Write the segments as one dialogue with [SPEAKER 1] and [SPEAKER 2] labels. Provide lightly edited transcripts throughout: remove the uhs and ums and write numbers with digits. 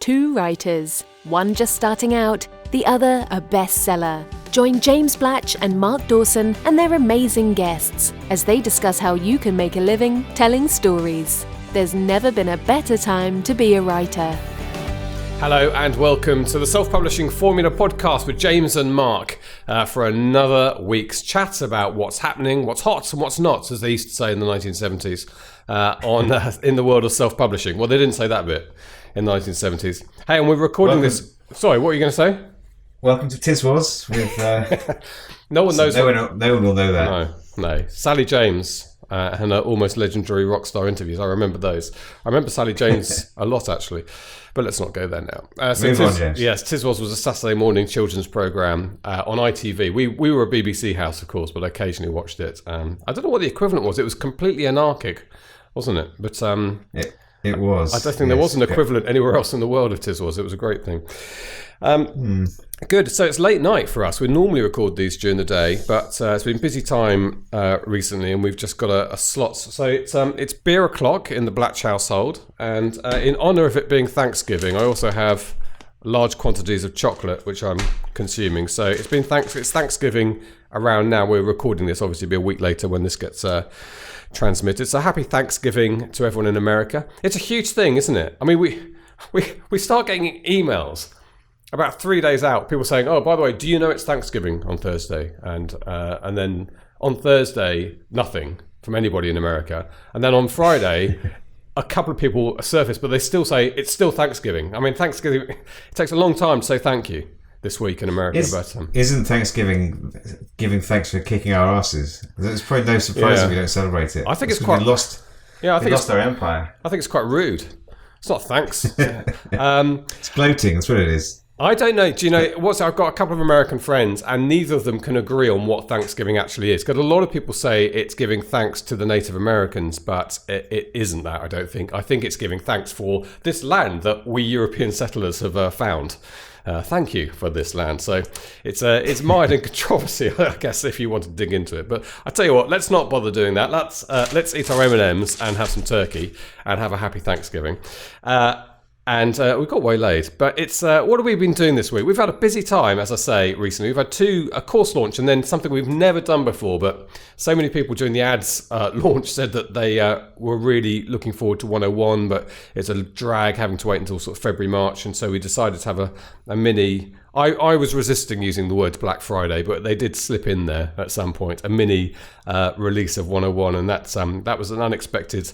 [SPEAKER 1] Two writers, one just starting out, the other a bestseller. Join James Blatch and Mark Dawson and their amazing guests as they discuss how you can make a living telling stories. There's never been a better time to be a writer.
[SPEAKER 2] Hello and welcome to the Self-Publishing Formula podcast with James and Mark for another week's chat about what's happening, what's hot and what's not, as they used to say in the 1970s in the world of self-publishing. Well, they didn't say that bit in the 1970s. Hey, and we're recording this... Sorry, what were you going to say?
[SPEAKER 3] Welcome to Tiswas with...
[SPEAKER 2] No one knows...
[SPEAKER 3] No one will know that.
[SPEAKER 2] No. Sally James... and her almost legendary rock star interviews. I remember those. I remember Sally James a lot, actually. But let's not go there now.
[SPEAKER 3] Move on, James.
[SPEAKER 2] Yes, Tiswas was a Saturday morning children's programme on ITV. We were a BBC house, of course, but I occasionally watched it. I don't know what the equivalent was. It was completely anarchic, wasn't it? But
[SPEAKER 3] it was.
[SPEAKER 2] I don't think there was an equivalent anywhere else in the world of Tiswas. It was a great thing. Good. So it's late night for us. We normally record these during the day, but it's been busy time recently, and we've just got a slot. So it's beer o'clock in the Blatch household, and in honour of it being Thanksgiving, I also have large quantities of chocolate which I'm consuming. So it's Thanksgiving around now. We're recording this. Obviously, it'll be a week later when this gets transmitted. So happy Thanksgiving to everyone in America. It's a huge thing, isn't it? I mean, we start getting emails about 3 days out, people saying, "Oh, by the way, do you know it's Thanksgiving on Thursday?" And then on Thursday, nothing from anybody in America. And then on Friday, a couple of people surface, but they still say it's still Thanksgiving. I mean, Thanksgiving, it takes a long time to say thank you this week in America.
[SPEAKER 3] Isn't Thanksgiving giving thanks for kicking our asses? It's probably no surprise that we don't celebrate it.
[SPEAKER 2] I think it's quite...
[SPEAKER 3] They lost their empire.
[SPEAKER 2] I think it's quite rude. It's not thanks.
[SPEAKER 3] It's gloating, that's what it is.
[SPEAKER 2] I don't know. Do you know what's? I've got a couple of American friends, and neither of them can agree on what Thanksgiving actually is. Because a lot of people say it's giving thanks to the Native Americans, but it isn't that. I don't think. I think it's giving thanks for this land that we European settlers have found. Thank you for this land. So it's mired in controversy, I guess, if you want to dig into it. But I tell you what, let's not bother doing that. Let's eat our M&Ms and have some turkey and have a happy Thanksgiving. And we got waylaid, but it's what have we been doing this week? We've had a busy time, as I say, recently. We've had a course launch and then something we've never done before, but so many people during the ads launch said that they were really looking forward to 101, but it's a drag having to wait until sort of February, March, and so we decided to have a mini... I was resisting using the words Black Friday, but they did slip in there at some point, a mini release of 101, and that was an unexpected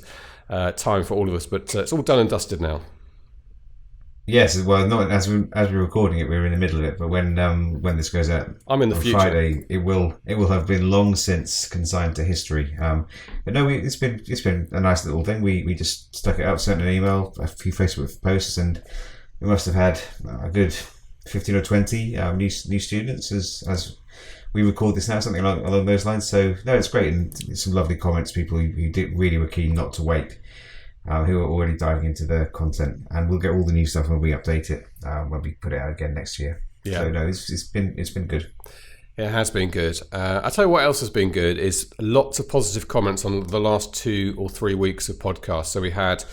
[SPEAKER 2] time for all of us, but it's all done and dusted now.
[SPEAKER 3] Yes, well, not as we're recording it, we're in the middle of it. But when this goes out,
[SPEAKER 2] I'm in the
[SPEAKER 3] on
[SPEAKER 2] future.
[SPEAKER 3] Friday, it will have been long since consigned to history. But no, it's been a nice little thing. We just stuck it up, sent an email, a few Facebook posts, and we must have had a good 15 or 20 new students as we record this now, something along those lines. So no, it's great, and some lovely comments. People who really were keen not to wait. Who are already diving into the content, and we'll get all the new stuff when we update it when we put it out again next year. Yeah. So no, it's been good.
[SPEAKER 2] It has been good. I'll tell you what else has been good is lots of positive comments on the last 2 or 3 weeks of podcasts. So we had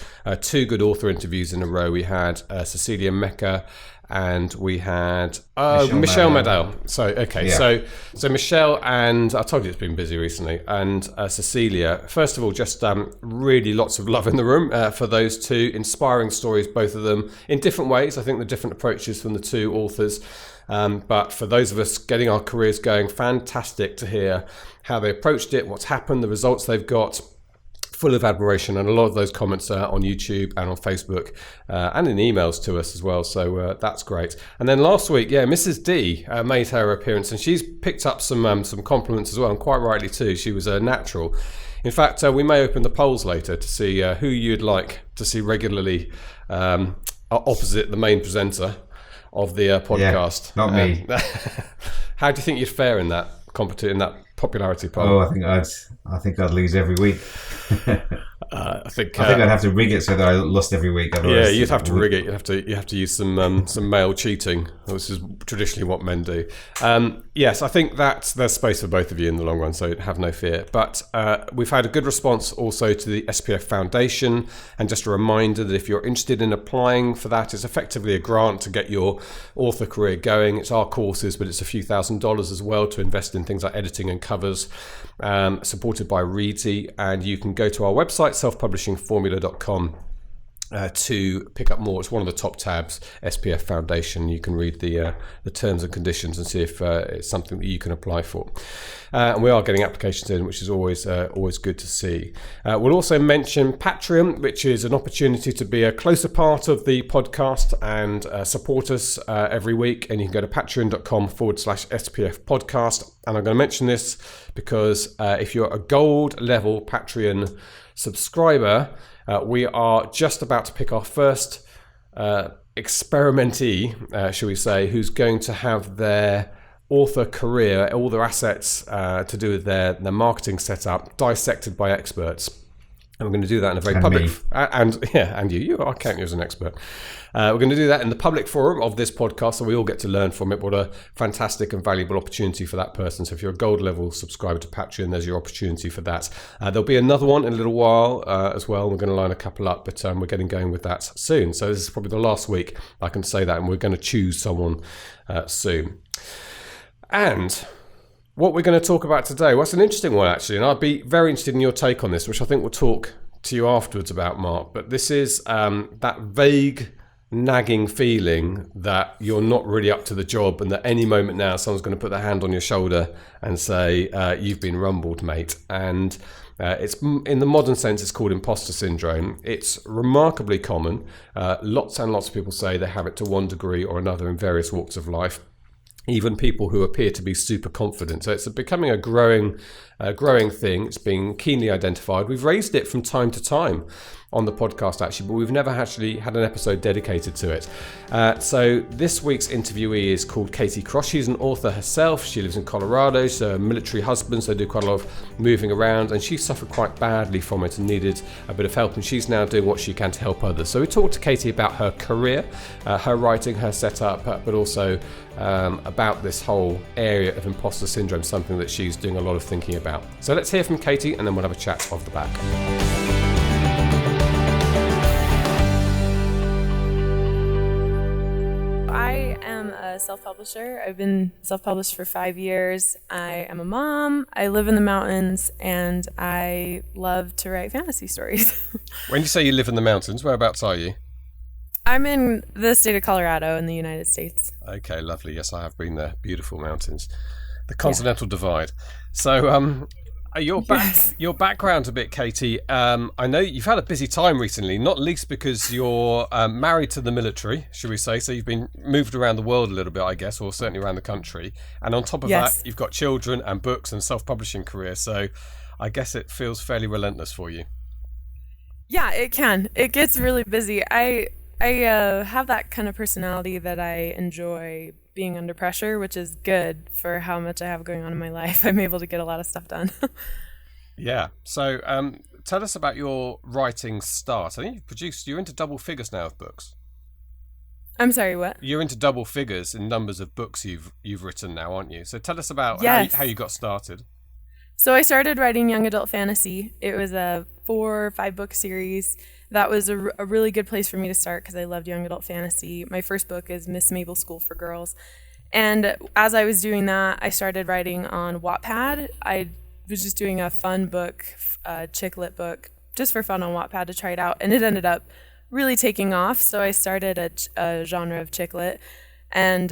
[SPEAKER 2] 2 good author interviews in a row. We had Cecilia Mecca and we had Michelle Madel. So so Michelle, and I told you it's been busy recently, and Cecilia. First of all, just really lots of love in the room for those two. Inspiring stories, both of them, in different ways. I think the different approaches from the two authors. But for those of us getting our careers going, fantastic to hear how they approached it, what's happened, the results they've got. Full of admiration, and a lot of those comments are on YouTube and on Facebook and in emails to us as well, so that's great. And then last week, Mrs. D made her appearance, and she's picked up some compliments as well, and quite rightly too. She was a natural. In fact, we may open the polls later to see who you'd like to see regularly opposite the main presenter of the podcast.
[SPEAKER 3] Not me.
[SPEAKER 2] How do you think you'd fare in that popularity poll?
[SPEAKER 3] Oh, I think I'd lose every week.
[SPEAKER 2] I think
[SPEAKER 3] I'd have to rig it so that I lost every week.
[SPEAKER 2] Yeah, you'd have to rig it. You have to use some male cheating, which is traditionally what men do. Yes, I think that there's space for both of you in the long run, so have no fear. But we've had a good response also to the SPF Foundation, and just a reminder that if you're interested in applying for that, it's effectively a grant to get your author career going. It's our courses, but it's a few $1,000s as well to invest in things like editing and covers, supported by Reedsy, and you can go to our website, selfpublishingformula.com, to pick up more. It's one of the top tabs, SPF Foundation. You can read the terms and conditions and see if it's something that you can apply for. And we are getting applications in, which is always good to see. We'll also mention Patreon, which is an opportunity to be a closer part of the podcast and support us every week. And you can go to patreon.com/SPF podcast. And I'm going to mention this because if you're a gold level Patreon subscriber, we are just about to pick our first experimentee, shall we say, who's going to have their author career, all their assets to do with their marketing setup, dissected by experts. And we're going to do that in a very public... And you. I count you as an expert. We're going to do that in the public forum of this podcast, so we all get to learn from it. What a fantastic and valuable opportunity for that person. So if you're a gold level subscriber to Patreon, there's your opportunity for that. There'll be another one in a little while as well. We're going to line a couple up, but we're getting going with that soon. So this is probably the last week I can say that, and we're going to choose someone soon. And what we're going to talk about today, well, that's an interesting one, actually, and I'd be very interested in your take on this, which I think we'll talk to you afterwards about, Mark. But this is that vague, nagging feeling that you're not really up to the job, and that any moment now someone's going to put their hand on your shoulder and say, you've been rumbled, mate. And it's, in the modern sense, it's called imposter syndrome. It's remarkably common. Lots and lots of people say they have it to one degree or another in various walks of life. Even people who appear to be super confident. So it's becoming a growing thing. It's being keenly identified. We've raised it from time to time on the podcast, actually, but we've never actually had an episode dedicated to it. So this week's interviewee is called Katie Cross. She's an author herself. She lives in Colorado. She's a military husband, so they do quite a lot of moving around, and she suffered quite badly from it and needed a bit of help, and she's now doing what she can to help others. So we talked to Katie about her career, her writing, her setup, but also about this whole area of imposter syndrome, something that she's doing a lot of thinking about. So let's hear from Katie, and then we'll have a chat off the back.
[SPEAKER 4] I am a self-publisher. I've been self-published for 5 years. I am a mom. I live in the mountains, and I love to write fantasy stories.
[SPEAKER 2] When you say you live in the mountains, whereabouts are you?
[SPEAKER 4] I'm in the state of Colorado in the United States.
[SPEAKER 2] Okay, lovely. Yes, I have been there. Beautiful mountains. The Continental Divide. So, your background a bit, Katie. I know you've had a busy time recently, not least because you're married to the military, should we say. So you've been moved around the world a little bit, I guess, or certainly around the country. And on top of that, you've got children and books and self-publishing career. So I guess it feels fairly relentless for you.
[SPEAKER 4] Yeah, it can. It gets really busy. I have that kind of personality that I enjoy being under pressure, which is good for how much I have going on in my life. I'm able to get a lot of stuff done.
[SPEAKER 2] Yeah. So tell us about your writing start. I think you're into double figures now of books.
[SPEAKER 4] I'm sorry, what?
[SPEAKER 2] You're into double figures in numbers of books you've written now, aren't you? So tell us about how you got started.
[SPEAKER 4] So I started writing young adult fantasy. It was a 4 or 5 book series. That was a really good place for me to start because I loved young adult fantasy. My first book is Miss Mabel's School for Girls. And as I was doing that, I started writing on Wattpad. I was just doing a fun book, chick lit book, just for fun on Wattpad to try it out. And it ended up really taking off. So I started a genre of chick lit. And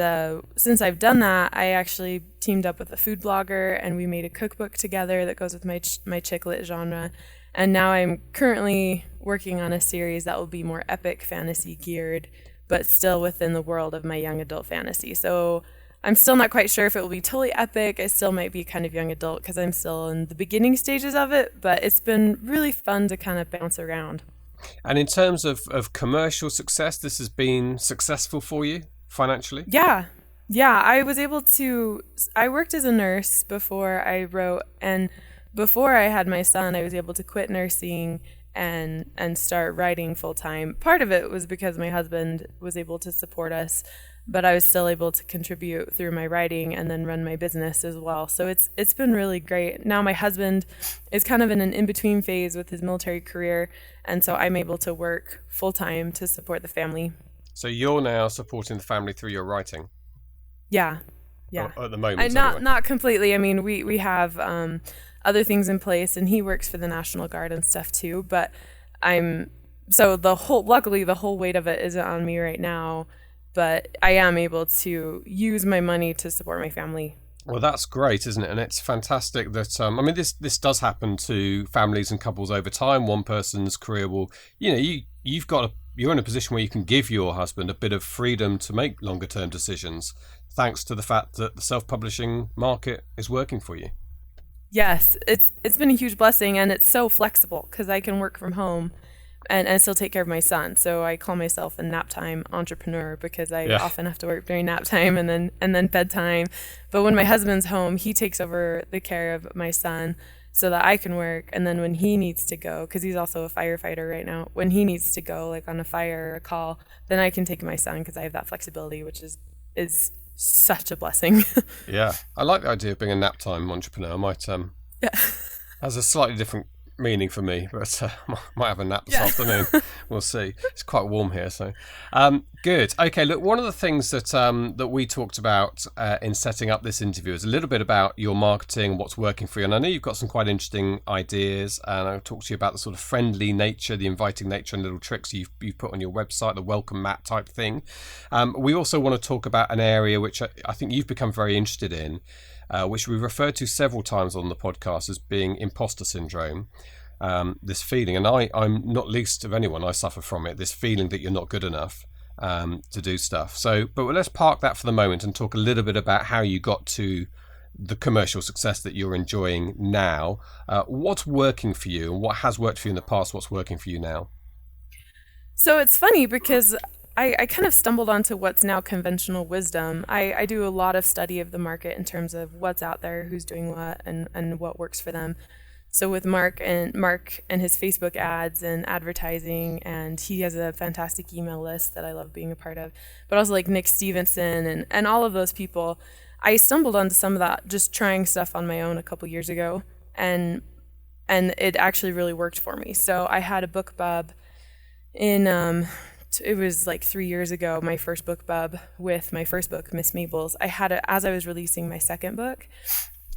[SPEAKER 4] since I've done that, I actually teamed up with a food blogger, and we made a cookbook together that goes with my chick lit genre. And now I'm currently working on a series that will be more epic fantasy geared, but still within the world of my young adult fantasy. So I'm still not quite sure if it will be totally epic. It still might be kind of young adult because I'm still in the beginning stages of it, but it's been really fun to kind of bounce around.
[SPEAKER 2] And in terms of commercial success, this has been successful for you financially?
[SPEAKER 4] Yeah, I worked as a nurse before I wrote, and before I had my son, I was able to quit nursing and start writing full time. Part of it was because my husband was able to support us, but I was still able to contribute through my writing and then run my business as well. So it's been really great. Now my husband is kind of in an in-between phase with his military career, and so I'm able to work full time to support the family.
[SPEAKER 2] So you're now supporting the family through your writing?
[SPEAKER 4] Yeah.
[SPEAKER 2] At the moment,
[SPEAKER 4] not completely. I mean, we have other things in place, and he works for the National Guard and stuff too. But luckily the whole weight of it isn't on me right now. But I am able to use my money to support my family.
[SPEAKER 2] Well, that's great, isn't it? And it's fantastic that, this does happen to families and couples over time. One person's career will, you're in a position where you can give your husband a bit of freedom to make longer term decisions, thanks to the fact that the self-publishing market is working for you.
[SPEAKER 4] Yes, it's been a huge blessing, and it's so flexible because I can work from home and still take care of my son. So I call myself a nap time entrepreneur because I often have to work during nap time and then bedtime. But when my husband's home, he takes over the care of my son so that I can work. And then when he needs to go, because he's also a firefighter right now, when he needs to go like on a fire or a call, then I can take my son because I have that flexibility, which is such a blessing.
[SPEAKER 2] Yeah, I like the idea of being a nap time entrepreneur. I might has a slightly different meaning for me, but might have a nap this afternoon. We'll see. It's quite warm here, so good. Okay, look, one of the things that we talked about in setting up this interview is a little bit about your marketing, what's working for you, and I know you've got some quite interesting ideas, and I'll talk to you about the sort of friendly nature, the inviting nature, and little tricks you've put on your website, the welcome mat type thing. We also want to talk about an area which I think you've become very interested in, which we referred to several times on the podcast as being imposter syndrome. This feeling, and I'm not least of anyone, I suffer from it, this feeling that you're not good enough to do stuff. But let's park that for the moment and talk a little bit about how you got to the commercial success that you're enjoying now. What's working for you, and what has worked for you in the past? What's working for you now?
[SPEAKER 4] So it's funny because I kind of stumbled onto what's now conventional wisdom. I do a lot of study of the market in terms of what's out there, who's doing what, and what works for them. So with Mark and his Facebook ads and advertising, and he has a fantastic email list that I love being a part of, but also like Nick Stevenson and all of those people, I stumbled onto some of that just trying stuff on my own a couple years ago, and it actually really worked for me. So I had a book bub in it was like 3 years ago, my first book bub with my first book, Miss Mabel's. I had it as I was releasing my second book,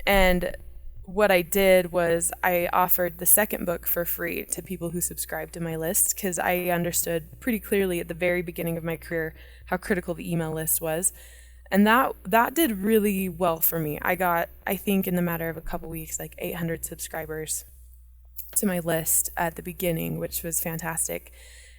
[SPEAKER 4] and what I did was I offered the second book for free to people who subscribed to my list, because I understood pretty clearly at the very beginning of my career how critical the email list was. And that did really well for me. I got, I think in the matter of a couple weeks, like 800 subscribers to my list at the beginning, which was fantastic.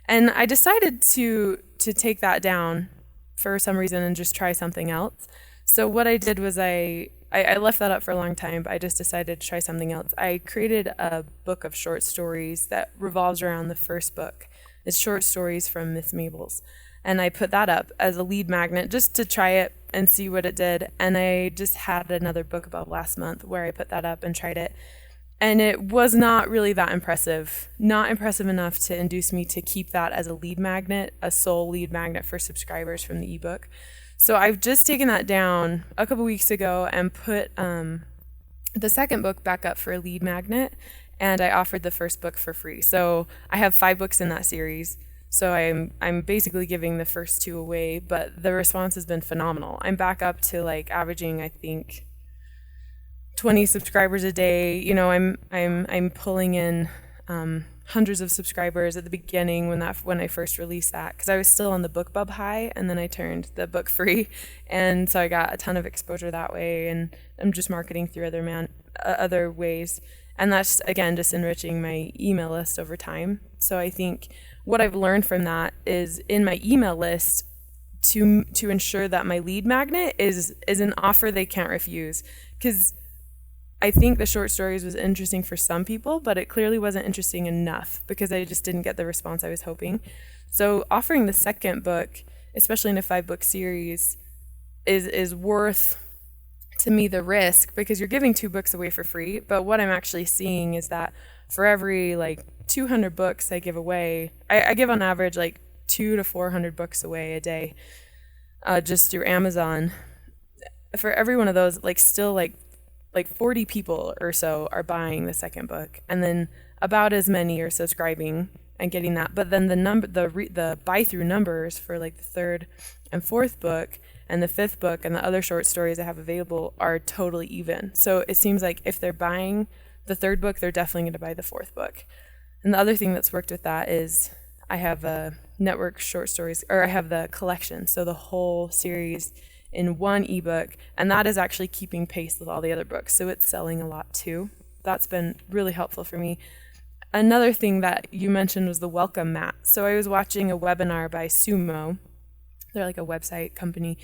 [SPEAKER 4] And I decided to take that down for some reason and just try something else. So what I did was I left that up for a long time, but I just decided to try something else. I created a book of short stories that revolves around the first book. It's short stories from Miss Mabel's. And I put that up as a lead magnet just to try it and see what it did. And I just had another book about last month where I put that up and tried it. And it was not really that impressive. Not impressive enough to induce me to keep that as a lead magnet, a sole lead magnet for subscribers from the ebook. So I've just taken that down a couple weeks ago and put the second book back up for a lead magnet, and I offered the first book for free. So I have 5 books in that series. So I'm basically giving the first 2 away, but the response has been phenomenal. I'm back up to like averaging, I think, 20 subscribers a day. You know, I'm pulling in hundreds of subscribers at the beginning when I first released that, because I was still on the BookBub high, and then I turned the book free, and so I got a ton of exposure that way. And I'm just marketing through other ways, and that's again just enriching my email list over time. So I think what I've learned from that is in my email list to ensure that my lead magnet is an offer they can't refuse, because I think the short stories was interesting for some people, but it clearly wasn't interesting enough because I just didn't get the response I was hoping. So offering the second book, especially in a 5-book series, is worth to me the risk, because you're giving 2 books away for free. But what I'm actually seeing is that for every like 200 books I give away. I give on average like 200 to 400 books away a day, just through Amazon. For every one of those, like still like 40 people or so are buying the second book, and then about as many are subscribing and getting that. But then the buy through numbers for like the third and fourth book and the fifth book and the other short stories I have available are totally even. So it seems like if they're buying the third book, they're definitely going to buy the fourth book. And the other thing that's worked with that is I have a network short stories, or I have the collection, so the whole series in one ebook, and that is actually keeping pace with all the other books, so it's selling a lot too. That's been really helpful for me. Another thing that you mentioned was the welcome mat. So I was watching a webinar by Sumo. They're like a website company.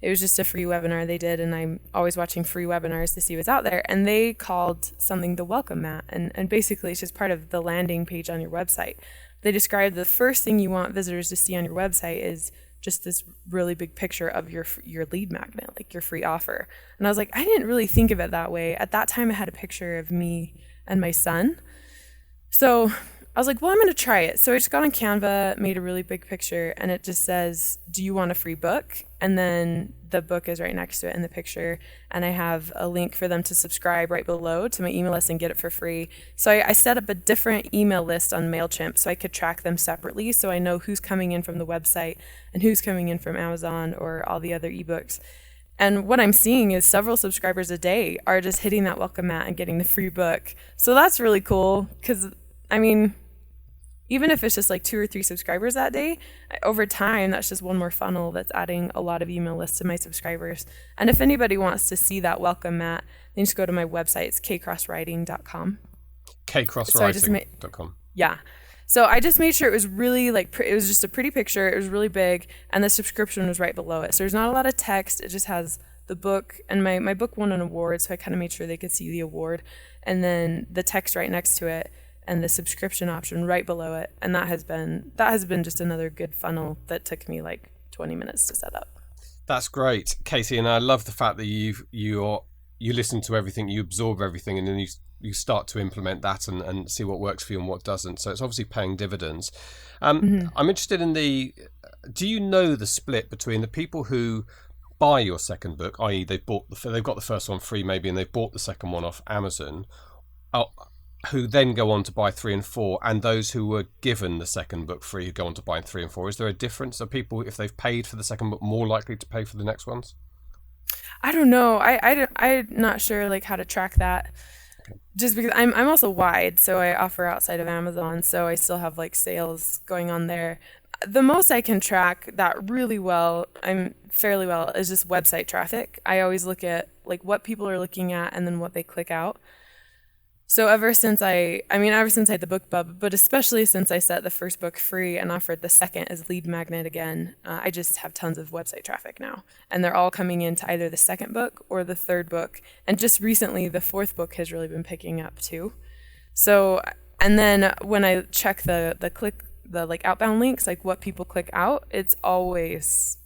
[SPEAKER 4] It was just a free webinar they did, and I'm always watching free webinars to see what's out there. And they called something the welcome mat, and basically it's just part of the landing page on your website. They described the first thing you want visitors to see on your website is just this really big picture of your lead magnet, like your free offer. And I was like, I didn't really think of it that way. At that time, I had a picture of me and my son. So I was like, well, I'm going to try it. So I just got on Canva, made a really big picture, and it just says, do you want a free book? And then the book is right next to it in the picture. And I have a link for them to subscribe right below to my email list and get it for free. So I set up a different email list on MailChimp so I could track them separately, so I know who's coming in from the website and who's coming in from Amazon or all the other ebooks. And what I'm seeing is several subscribers a day are just hitting that welcome mat and getting the free book. So that's really cool because, I mean, even if it's just like 2 or 3 subscribers that day, over time, that's just one more funnel that's adding a lot of email lists to my subscribers. And if anybody wants to see that welcome mat, then just go to my website. It's kcrosswriting.com.
[SPEAKER 2] kcrosswriting.com.
[SPEAKER 4] Yeah. So I just made sure it was really like, it was just a pretty picture. It was really big. And the subscription was right below it. So there's not a lot of text. It just has the book. And my book won an award. So I kind of made sure they could see the award. And then the text right next to it, and the subscription option right below it. And that has been just another good funnel that took me like 20 minutes to set up.
[SPEAKER 2] That's great, Katie, and I love the fact that you listen to everything, you absorb everything, and then you start to implement that and see what works for you and what doesn't. So it's obviously paying dividends. I'm interested in do you know the split between the people who buy your second book, i.e. they've got the first one free maybe and they've bought the second one off Amazon, who then go on to buy 3 and 4, and those who were given the second book free who go on to buy 3 and 4? Is there a difference? Are people, if they've paid for the second book, more likely to pay for the next ones?
[SPEAKER 4] I don't know. I'm not sure like how to track that. Okay. Just because I'm also wide, so I offer outside of Amazon, so I still have like sales going on there. The most I can track that really well, I'm fairly well, is just website traffic. I always look at like what people are looking at and then what they click out. So ever since I had the book bub, but especially since I set the first book free and offered the second as lead magnet again, I just have tons of website traffic now. And they're all coming into either the second book or the third book. And just recently, the fourth book has really been picking up too. So, and then when I check the like outbound links, like what people click out, it's always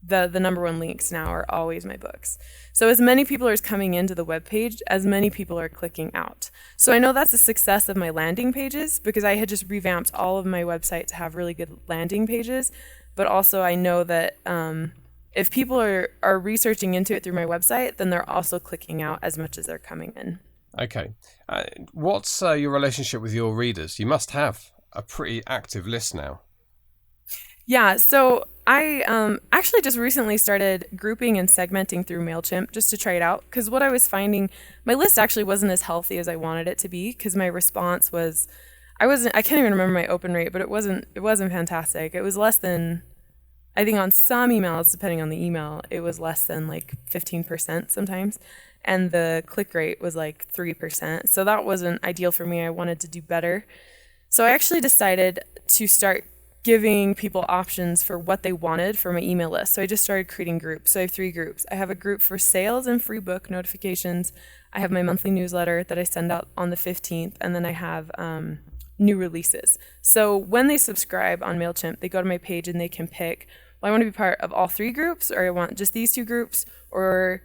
[SPEAKER 4] the number one links now are always my books. So as many people are coming into the webpage, as many people are clicking out. So I know that's a success of my landing pages because I had just revamped all of my website to have really good landing pages. But also I know that if people are researching into it through my website, then they're also clicking out as much as they're coming in.
[SPEAKER 2] Okay. What's your relationship with your readers? You must have a pretty active list now.
[SPEAKER 4] Yeah, so I actually just recently started grouping and segmenting through MailChimp just to try it out, because what I was finding, my list actually wasn't as healthy as I wanted it to be, because my response was, I can't even remember my open rate, but it wasn't fantastic. It was less than, I think on some emails, depending on the email, it was less than like 15% sometimes, and the click rate was like 3%. So that wasn't ideal for me. I wanted to do better. So I actually decided to start giving people options for what they wanted for my email list. So I just started creating groups. So I have 3 groups. I have a group for sales and free book notifications. I have my monthly newsletter that I send out on the 15th, and then I have new releases. So when they subscribe on MailChimp, they go to my page and they can pick, well, I want to be part of all 3 groups, or I want just these 2 groups, or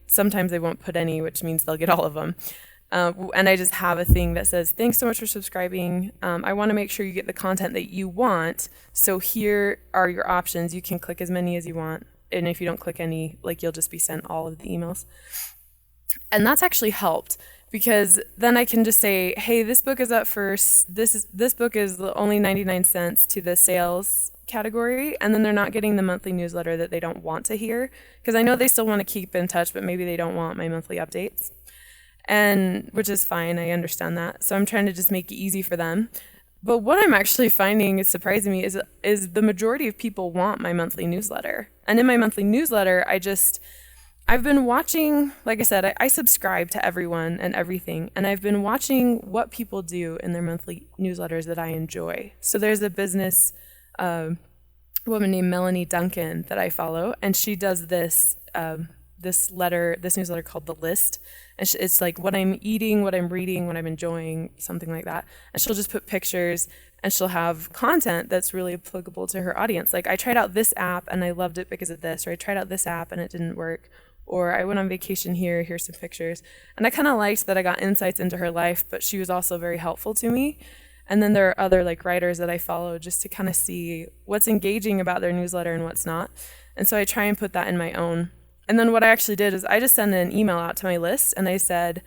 [SPEAKER 4] sometimes they won't put any, which means they'll get all of them. And I just have a thing that says, thanks so much for subscribing. I want to make sure you get the content that you want. So here are your options. You can click as many as you want. And if you don't click any, like, you'll just be sent all of the emails. And that's actually helped, because then I can just say, hey, this book is up first. This book is only 99 cents to the sales category, and then they're not getting the monthly newsletter that they don't want to hear, because I know they still want to keep in touch, but maybe they don't want my monthly updates, and which is fine. I understand that. So I'm trying to just make it easy for them. But what I'm actually finding is surprising me is the majority of people want my monthly newsletter. And in my monthly newsletter, I've been watching, like I said, I subscribe to everyone and everything, and I've been watching what people do in their monthly newsletters that I enjoy. So there's a business woman named Melanie Duncan that I follow, and she does this newsletter called The List, and it's like what I'm eating, what I'm reading, what I'm enjoying, something like that. And she'll just put pictures, and she'll have content that's really applicable to her audience. Like, I tried out this app and I loved it because of this, or I tried out this app and it didn't work, or I went on vacation here, here's some pictures. And I kind of liked that I got insights into her life, but she was also very helpful to me. And then there are other like writers that I follow just to kind of see what's engaging about their newsletter and what's not. And so I try and put that in my own. And then what I actually did is I just sent an email out to my list, and I said,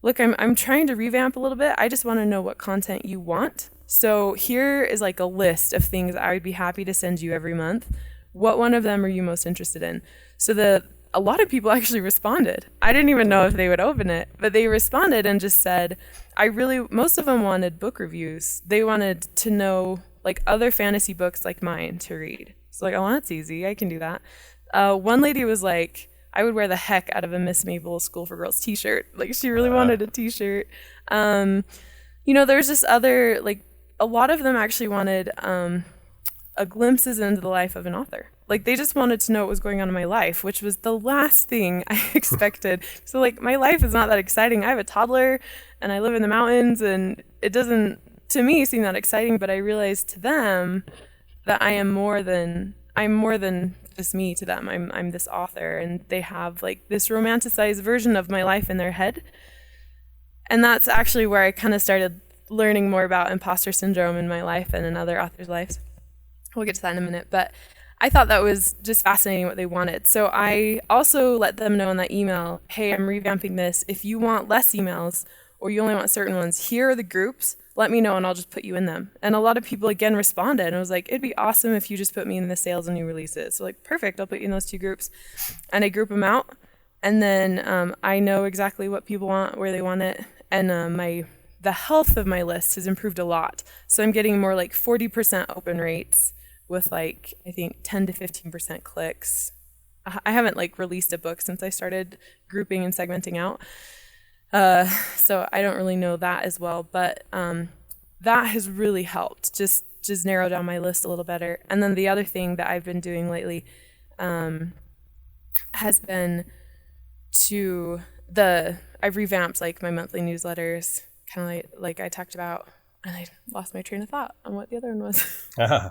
[SPEAKER 4] look, I'm trying to revamp a little bit. I just want to know what content you want. So here is like a list of things I would be happy to send you every month. What one of them are you most interested in? So a lot of people actually responded. I didn't even know if they would open it, but they responded and just said, most of them wanted book reviews. They wanted to know like other fantasy books like mine to read. So like, oh, that's easy. I can do that. One lady was like, I would wear the heck out of a Miss Mabel School for Girls t-shirt. Like, she really wanted a t-shirt. There's just other, like, a lot of them actually wanted a glimpses into the life of an author. Like, they just wanted to know what was going on in my life, which was the last thing I expected. So, like, my life is not that exciting. I have a toddler, and I live in the mountains, and it doesn't, to me, seem that exciting. But I realized to them that I'm more than just me to them. I'm this author, and they have, like, this romanticized version of my life in their head. And that's actually where I kind of started learning more about imposter syndrome in my life and in other authors' lives. We'll get to that in a minute, but I thought that was just fascinating what they wanted. So I also let them know in that email, hey, I'm revamping this. If you want less emails or you only want certain ones, here are the groups. Let me know and I'll just put you in them. And a lot of people again responded, and I was like, it'd be awesome if you just put me in the sales and new releases. So like, perfect, I'll put you in those two groups. And I group them out, and then I know exactly what people want, where they want it, and the health of my list has improved a lot. So I'm getting more like 40% open rates with like, I think 10 to 15% clicks. I haven't like released a book since I started grouping and segmenting out. So I don't really know that as well, but that has really helped just narrow down my list a little better. And then the other thing that I've been doing lately has been I've revamped like my monthly newsletters, kind of like I talked about, and I lost my train of thought on what the other one was.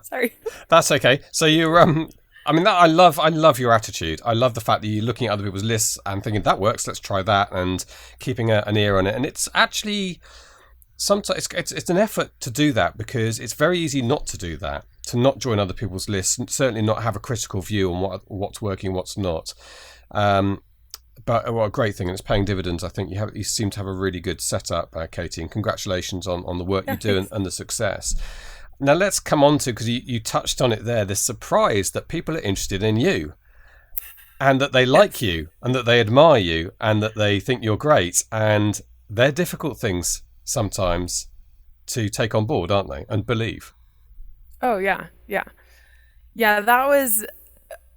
[SPEAKER 4] Sorry.
[SPEAKER 2] That's okay. So I love your attitude. I love the fact that you're looking at other people's lists and thinking that works, let's try that, and keeping an ear on it. And it's actually sometimes it's an effort to do that, because it's very easy not to do that, to not join other people's lists, and certainly not have a critical view on what's working, what's not. But what a great thing, and it's paying dividends. I think you seem to have a really good setup, Katie, and congratulations on the work you do and the success. Now let's come on to, because you touched on it there, this surprise that people are interested in you, and that they like you, and that they admire you, and that they think you're great. And they're difficult things sometimes to take on board, aren't they? And believe.
[SPEAKER 4] Oh, yeah. That was,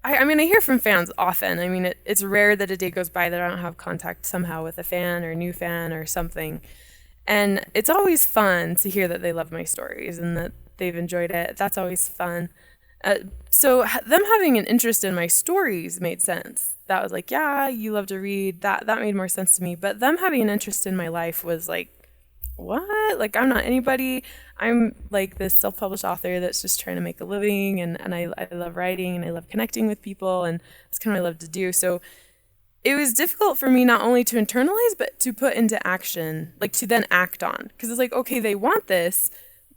[SPEAKER 4] I mean, I hear from fans often. I mean, it's rare that a day goes by that I don't have contact somehow with a fan or a new fan or something. And it's always fun to hear that they love my stories and that they've enjoyed it. That's always fun. So them having an interest in my stories made sense. That was like, yeah, you love to read. That made more sense to me. But them having an interest in my life was like, what? Like, I'm not anybody. I'm like this self-published author that's just trying to make a living, and I love writing, and I love connecting with people, and that's kind of what I love to do. So it was difficult for me not only to internalize, but to put into action, like to then act on. Because it's like, okay, they want this,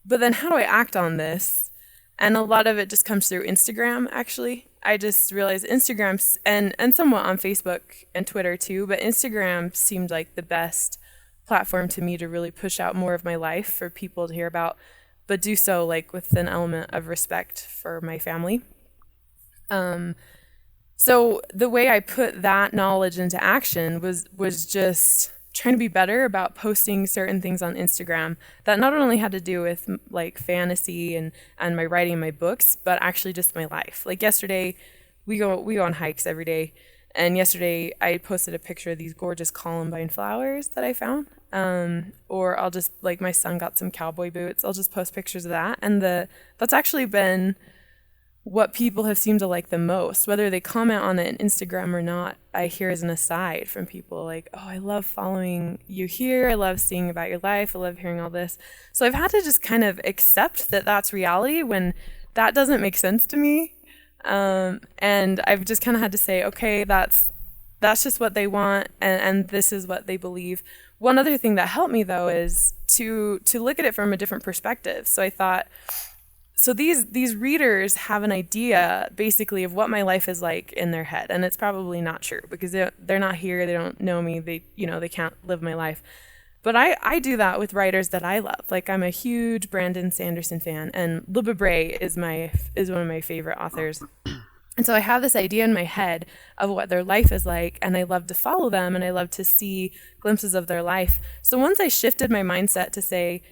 [SPEAKER 4] but then how do I act on this? And a lot of it just comes through Instagram, actually. I just realized Instagram, and somewhat on Facebook and Twitter too, but Instagram seemed like the best platform to me to really push out more of my life for people to hear about, but do so like with an element of respect for my family. So the way I put that knowledge into action was just trying to be better about posting certain things on Instagram that not only had to do with like fantasy and my writing and my books, but actually just my life. Like yesterday, we go on hikes every day, and yesterday I posted a picture of these gorgeous columbine flowers that I found. Or I'll just, like, my son got some cowboy boots. I'll just post pictures of that, and that's actually been what people have seemed to like the most, whether they comment on it on Instagram or not. I hear as an aside from people like, oh, I love following you here. I love seeing about your life. I love hearing all this. So I've had to just kind of accept that that's reality when that doesn't make sense to me. And I've just kind of had to say, okay, that's just what they want, and this is what they believe. One other thing that helped me though is to look at it from a different perspective. So I thought, so these readers have an idea basically of what my life is like in their head, and it's probably not true because they're not here, they don't know me, they can't live my life. But I do that with writers that I love. Like, I'm a huge Brandon Sanderson fan, and Libba Bray is one of my favorite authors. And so I have this idea in my head of what their life is like, and I love to follow them, and I love to see glimpses of their life. So once I shifted my mindset to say,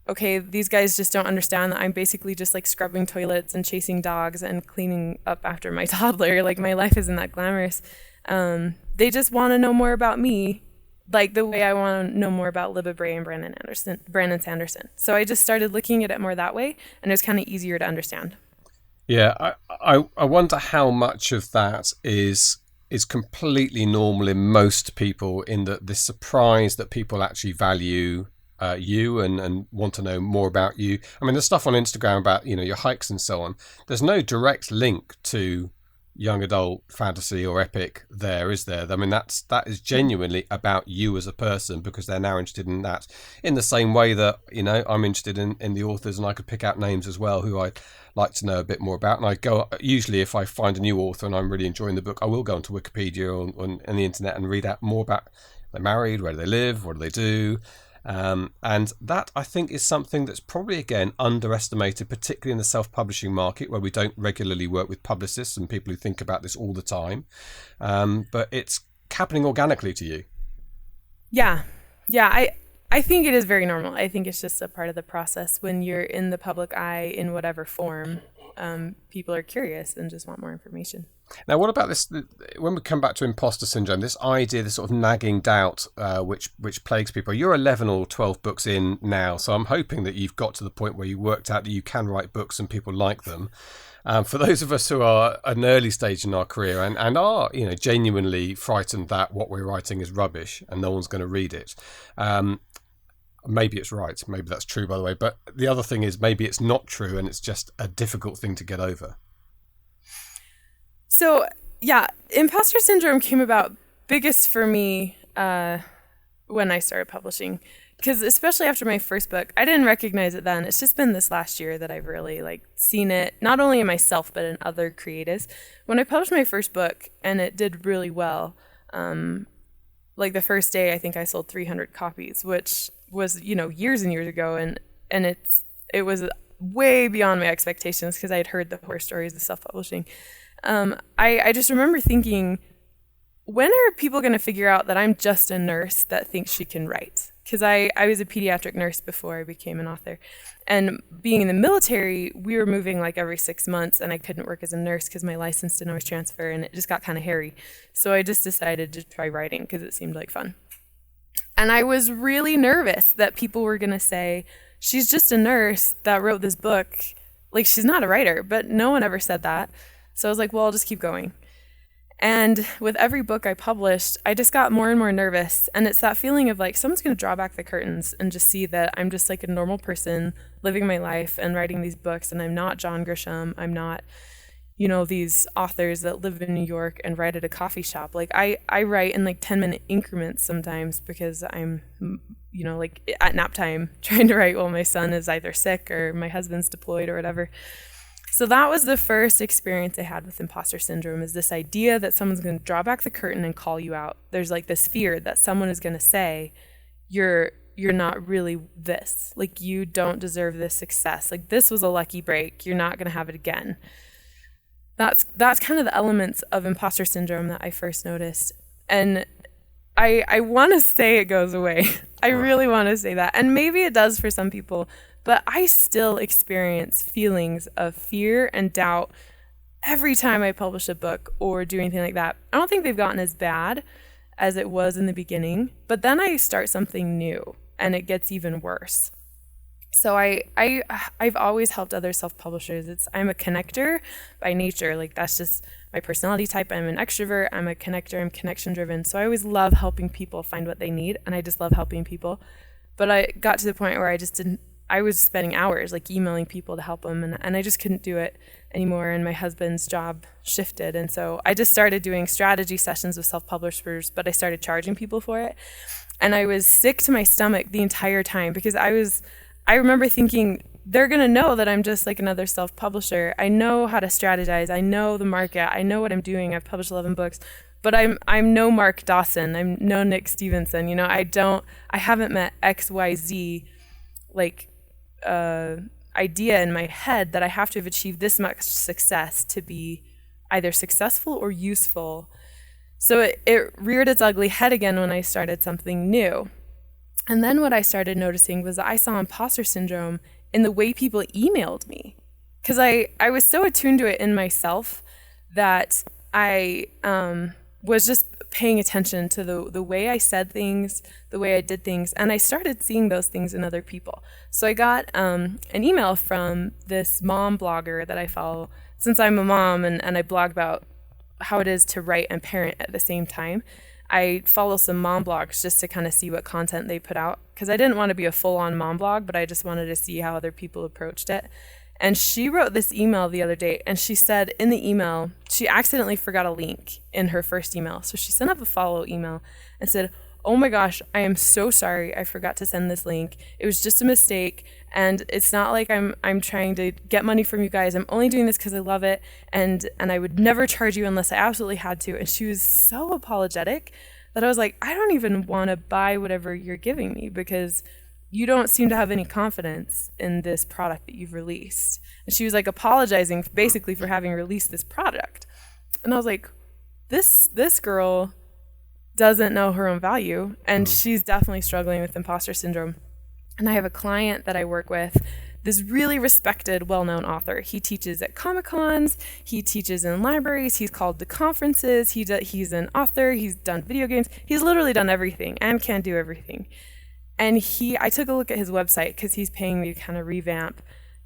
[SPEAKER 4] okay, these guys just don't understand that I'm basically just like scrubbing toilets and chasing dogs and cleaning up after my toddler. Like, my life isn't that glamorous. They just want to know more about me, like the way I want to know more about Libba Bray and Brandon Sanderson. So I just started looking at it more that way, and it was kind of easier to understand.
[SPEAKER 2] Yeah, I wonder how much of that is completely normal in most people, in that this surprise that people actually value you and want to know more about you. I mean, there's stuff on Instagram about, your hikes and so on. There's no direct link to young adult fantasy or epic there, is there? I mean, that is genuinely about you as a person, because they're now interested in that, in the same way that, I'm interested in the authors, and I could pick out names as well who I'd like to know a bit more about. And I go, usually if I find a new author and I'm really enjoying the book, I will go onto Wikipedia or on the internet and read out more about, they're married, where do they live, what do they do. And that, I think, is something that's probably, again, underestimated, particularly in the self-publishing market, where we don't regularly work with publicists and people who think about this all the time. But it's happening organically to you.
[SPEAKER 4] Yeah. I think it is very normal. I think it's just a part of the process. When you're in the public eye in whatever form, people are curious and just want more information.
[SPEAKER 2] Now, what about this? When we come back to imposter syndrome, this idea, this sort of nagging doubt, which plagues people. You're 11 or 12 books in now, so I'm hoping that you've got to the point where you worked out that you can write books and people like them. For those of us who are at an early stage in our career and are, genuinely frightened that what we're writing is rubbish and no one's going to read it. Maybe it's right. Maybe that's true, by the way. But the other thing is, maybe it's not true and it's just a difficult thing to get over.
[SPEAKER 4] So, yeah, imposter syndrome came about biggest for me when I started publishing. Because especially after my first book, I didn't recognize it then. It's just been this last year that I've really seen it, not only in myself, but in other creatives. When I published my first book, and it did really well, the first day, I think I sold 300 copies, which was, years and years ago. And it was way beyond my expectations because I had heard the horror stories of self-publishing. I just remember thinking, when are people going to figure out that I'm just a nurse that thinks she can write? Because I was a pediatric nurse before I became an author. And being in the military, we were moving every 6 months, and I couldn't work as a nurse because my license didn't always transfer, and it just got kind of hairy. So I just decided to try writing because it seemed like fun. And I was really nervous that people were going to say, she's just a nurse that wrote this book. She's not a writer, but no one ever said that. So I was like, well, I'll just keep going. And with every book I published, I just got more and more nervous. And it's that feeling of someone's going to draw back the curtains and just see that I'm just a normal person living my life and writing these books. And I'm not John Grisham. I'm not, these authors that live in New York and write at a coffee shop. Like I write in like 10-minute increments sometimes because I'm, like at nap time trying to write while my son is either sick or my husband's deployed or whatever. So that was the first experience I had with imposter syndrome, is this idea that someone's going to draw back the curtain and call you out. There's like this fear that someone is going to say, you're not really this. Like, you don't deserve this success. Like, this was a lucky break. You're not going to have it again. That's kind of the elements of imposter syndrome that I first noticed. And I want to say it goes away. I really want to say that. And maybe it does for some people, but I still experience feelings of fear and doubt every time I publish a book or do anything like that. I don't think they've gotten as bad as it was in the beginning, but then I start something new and it gets even worse. So I've always helped other self-publishers. I'm a connector by nature. Like, that's just my personality type. I'm an extrovert. I'm a connector. I'm connection driven. So I always love helping people find what they need, and I just love helping people. But I got to the point where I was spending hours like emailing people to help them, and I just couldn't do it anymore. And my husband's job shifted, and so I just started doing strategy sessions with self-publishers, but I started charging people for it. And I was sick to my stomach the entire time because I remember thinking, they're going to know that I'm just like another self-publisher. I know how to strategize. I know the market. I know what I'm doing. I've published 11 books, but I'm no Mark Dawson. I'm no Nick Stevenson. I haven't met XYZ like idea in my head that I have to have achieved this much success to be either successful or useful. So it reared its ugly head again when I started something new. And then what I started noticing was that I saw imposter syndrome in the way people emailed me. Because I was so attuned to it in myself that I was just paying attention to the way I said things, the way I did things, and I started seeing those things in other people. So I got an email from this mom blogger that I follow, since I'm a mom and I blog about how it is to write and parent at the same time. I follow some mom blogs just to kind of see what content they put out, because I didn't want to be a full-on mom blog, but I just wanted to see how other people approached it. And she wrote this email the other day, and she said in the email, she accidentally forgot a link in her first email. So she sent up a follow email and said, "Oh my gosh, I am so sorry. I forgot to send this link. It was just a mistake. And it's not like I'm trying to get money from you guys. I'm only doing this because I love it. And I would never charge you unless I absolutely had to." And she was so apologetic that I was like, I don't even want to buy whatever you're giving me, because you don't seem to have any confidence in this product that you've released. And she was like apologizing basically for having released this product. And I was like, this girl doesn't know her own value, and she's definitely struggling with imposter syndrome. And I have a client that I work with, this really respected, well-known author. He teaches at Comic-Cons, he teaches in libraries, he's called to conferences, he's an author, he's done video games, he's literally done everything and can do everything. And I took a look at his website because he's paying me to kind of revamp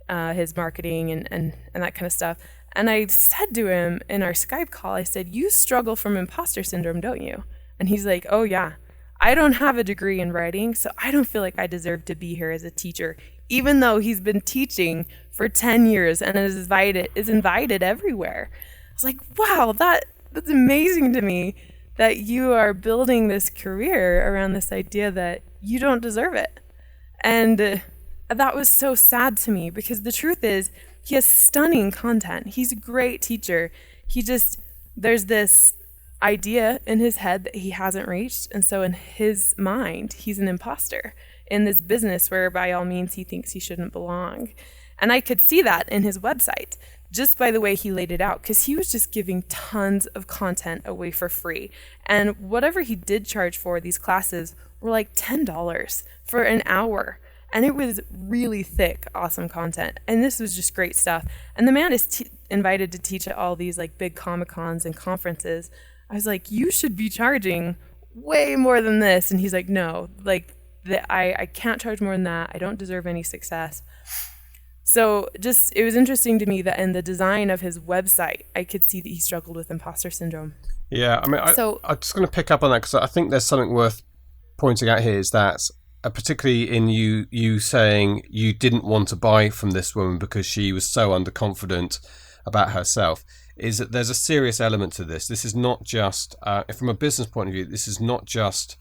[SPEAKER 4] his marketing and that kind of stuff. And I said to him in our Skype call, I said, "You struggle from imposter syndrome, don't you?" And he's like, "Oh yeah, I don't have a degree in writing, so I don't feel like I deserve to be here as a teacher," even though he's been teaching for 10 years and is invited everywhere. I was like, wow, that's amazing to me that you are building this career around this idea that you don't deserve it. And that was so sad to me, because the truth is, he has stunning content. He's a great teacher. There's this idea in his head that he hasn't reached, and so in his mind, he's an imposter in this business where by all means he thinks he shouldn't belong. And I could see that in his website just by the way he laid it out, because he was just giving tons of content away for free. And whatever he did charge for these classes were like $10 for an hour. And it was really thick, awesome content. And this was just great stuff. And the man is invited to teach at all these like big Comic-Cons and conferences. I was like, you should be charging way more than this. And he's like, no, like I can't charge more than that. I don't deserve any success. So it was interesting to me that in the design of his website, I could see that he struggled with imposter syndrome.
[SPEAKER 2] Yeah, I mean, I'm just going to pick up on that, because I think there's something worth pointing out here, is that particularly in you saying you didn't want to buy from this woman because she was so underconfident about herself. is that there's a serious element to this. This is not just, from a business point of view, this is not just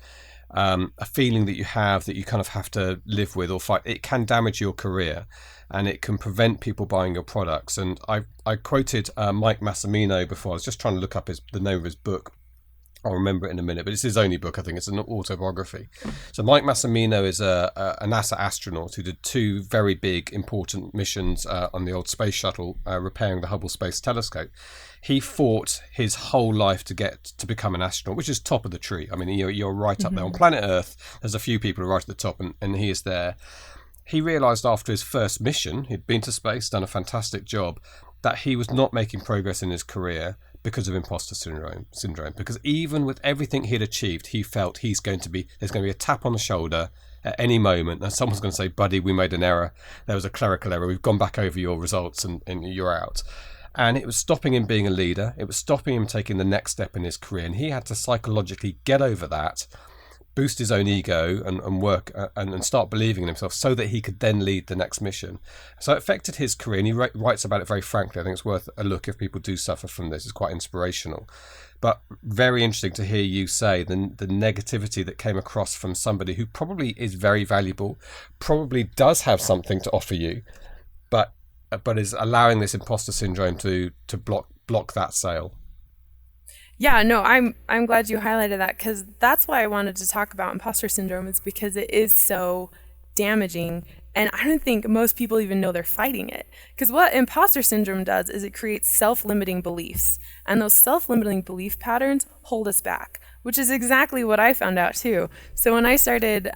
[SPEAKER 2] a feeling that you have that you kind of have to live with or fight. It can damage your career, and it can prevent people buying your products. And I quoted Mike Massimino before. I was just trying to look up the name of his book. I'll remember it in a minute, but it's his only book. I think it's an autobiography. So Mike Massimino is a NASA astronaut who did 2 very big, important missions on the old space shuttle, repairing the Hubble Space Telescope. He fought his whole life to become an astronaut, which is top of the tree. I mean, you're right up there. On planet Earth, there's a few people who are right at the top, and he is there. He realised after his first mission, he'd been to space, done a fantastic job, that he was not making progress in his career because of imposter syndrome. Because even with everything he'd achieved, he felt there's going to be a tap on the shoulder at any moment, and someone's going to say, buddy, we made an error. There was a clerical error. We've gone back over your results and you're out. And it was stopping him being a leader. It was stopping him taking the next step in his career. And he had to psychologically get over that, boost his own ego and work and start believing in himself so that he could then lead the next mission. So it affected his career, and he writes about it very frankly. I think it's worth a look if people do suffer from this. It's quite inspirational. But very interesting to hear you say the negativity that came across from somebody who probably is very valuable, probably does have something to offer you, but is allowing this imposter syndrome to block that sale.
[SPEAKER 4] Yeah, no, I'm glad you highlighted that, because that's why I wanted to talk about imposter syndrome, is because it is so damaging, and I don't think most people even know they're fighting it. Because what imposter syndrome does is it creates self-limiting beliefs, and those self-limiting belief patterns hold us back, which is exactly what I found out too. So when I started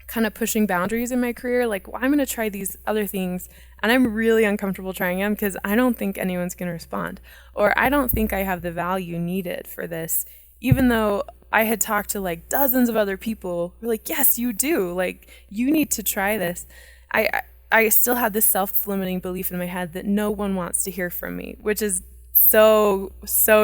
[SPEAKER 4] kind of pushing boundaries in my career, like, well, I'm going to try these other things, and I'm really uncomfortable trying them because I don't think anyone's going to respond, or I don't think I have the value needed for this, even though I had talked to like dozens of other people who were like, yes, you do, like, you need to try this. I still had this self-limiting belief in my head that no one wants to hear from me, which is so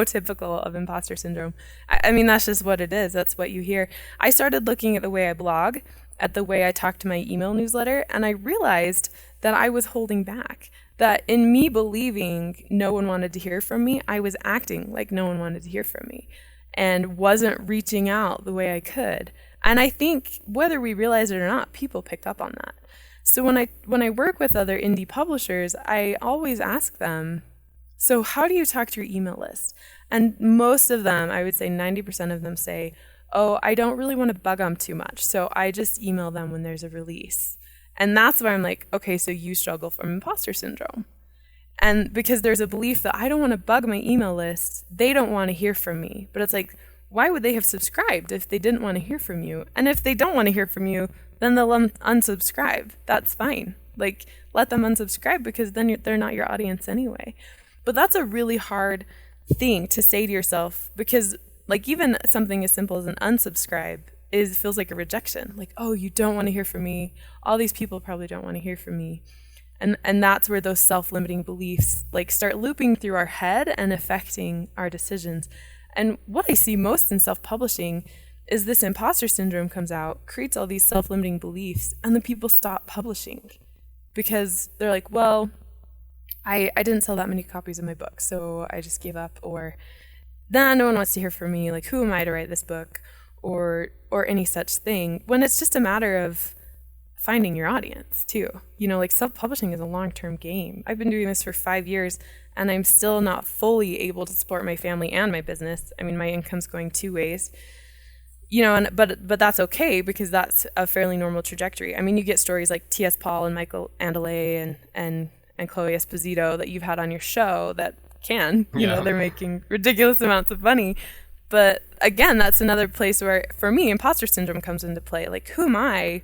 [SPEAKER 4] typical of imposter syndrome. I mean, that's just what it is. That's what you hear. I started looking at the way I blog, at the way I talk to my email newsletter, and I realized that I was holding back, that in me believing no one wanted to hear from me, I was acting like no one wanted to hear from me and wasn't reaching out the way I could. And I think whether we realize it or not, people pick up on that. So when I work with other indie publishers, I always ask them, so how do you talk to your email list? And most of them, I would say 90% of them say, oh, I don't really want to bug them too much, so I just email them when there's a release. And that's where I'm like, okay, so you struggle from imposter syndrome. And because there's a belief that I don't want to bug my email list, they don't want to hear from me. But it's like, why would they have subscribed if they didn't want to hear from you? And if they don't want to hear from you, then they'll unsubscribe. That's fine. Like, let them unsubscribe, because then they're not your audience anyway. But that's a really hard thing to say to yourself, because like even something as simple as an unsubscribe feels like a rejection. Like, oh, you don't want to hear from me. All these people probably don't want to hear from me. And that's where those self-limiting beliefs like start looping through our head and affecting our decisions. And what I see most in self-publishing is this imposter syndrome comes out, creates all these self-limiting beliefs, and then people stop publishing because they're like, well, I didn't sell that many copies of my book, so I just gave up, or no one wants to hear from me, like, who am I to write this book, or any such thing, when it's just a matter of finding your audience too. You know, like, self-publishing is a long-term game. I've been doing this for 5 years, and I'm still not fully able to support my family and my business. I mean, my income's going 2 ways, you know, but that's okay, because that's a fairly normal trajectory. I mean, you get stories like T.S. Paul and Michael Andelay and Chloe Esposito that you've had on your show that you know, they're making ridiculous amounts of money. But again, that's another place where, for me, imposter syndrome comes into play. Like, who am I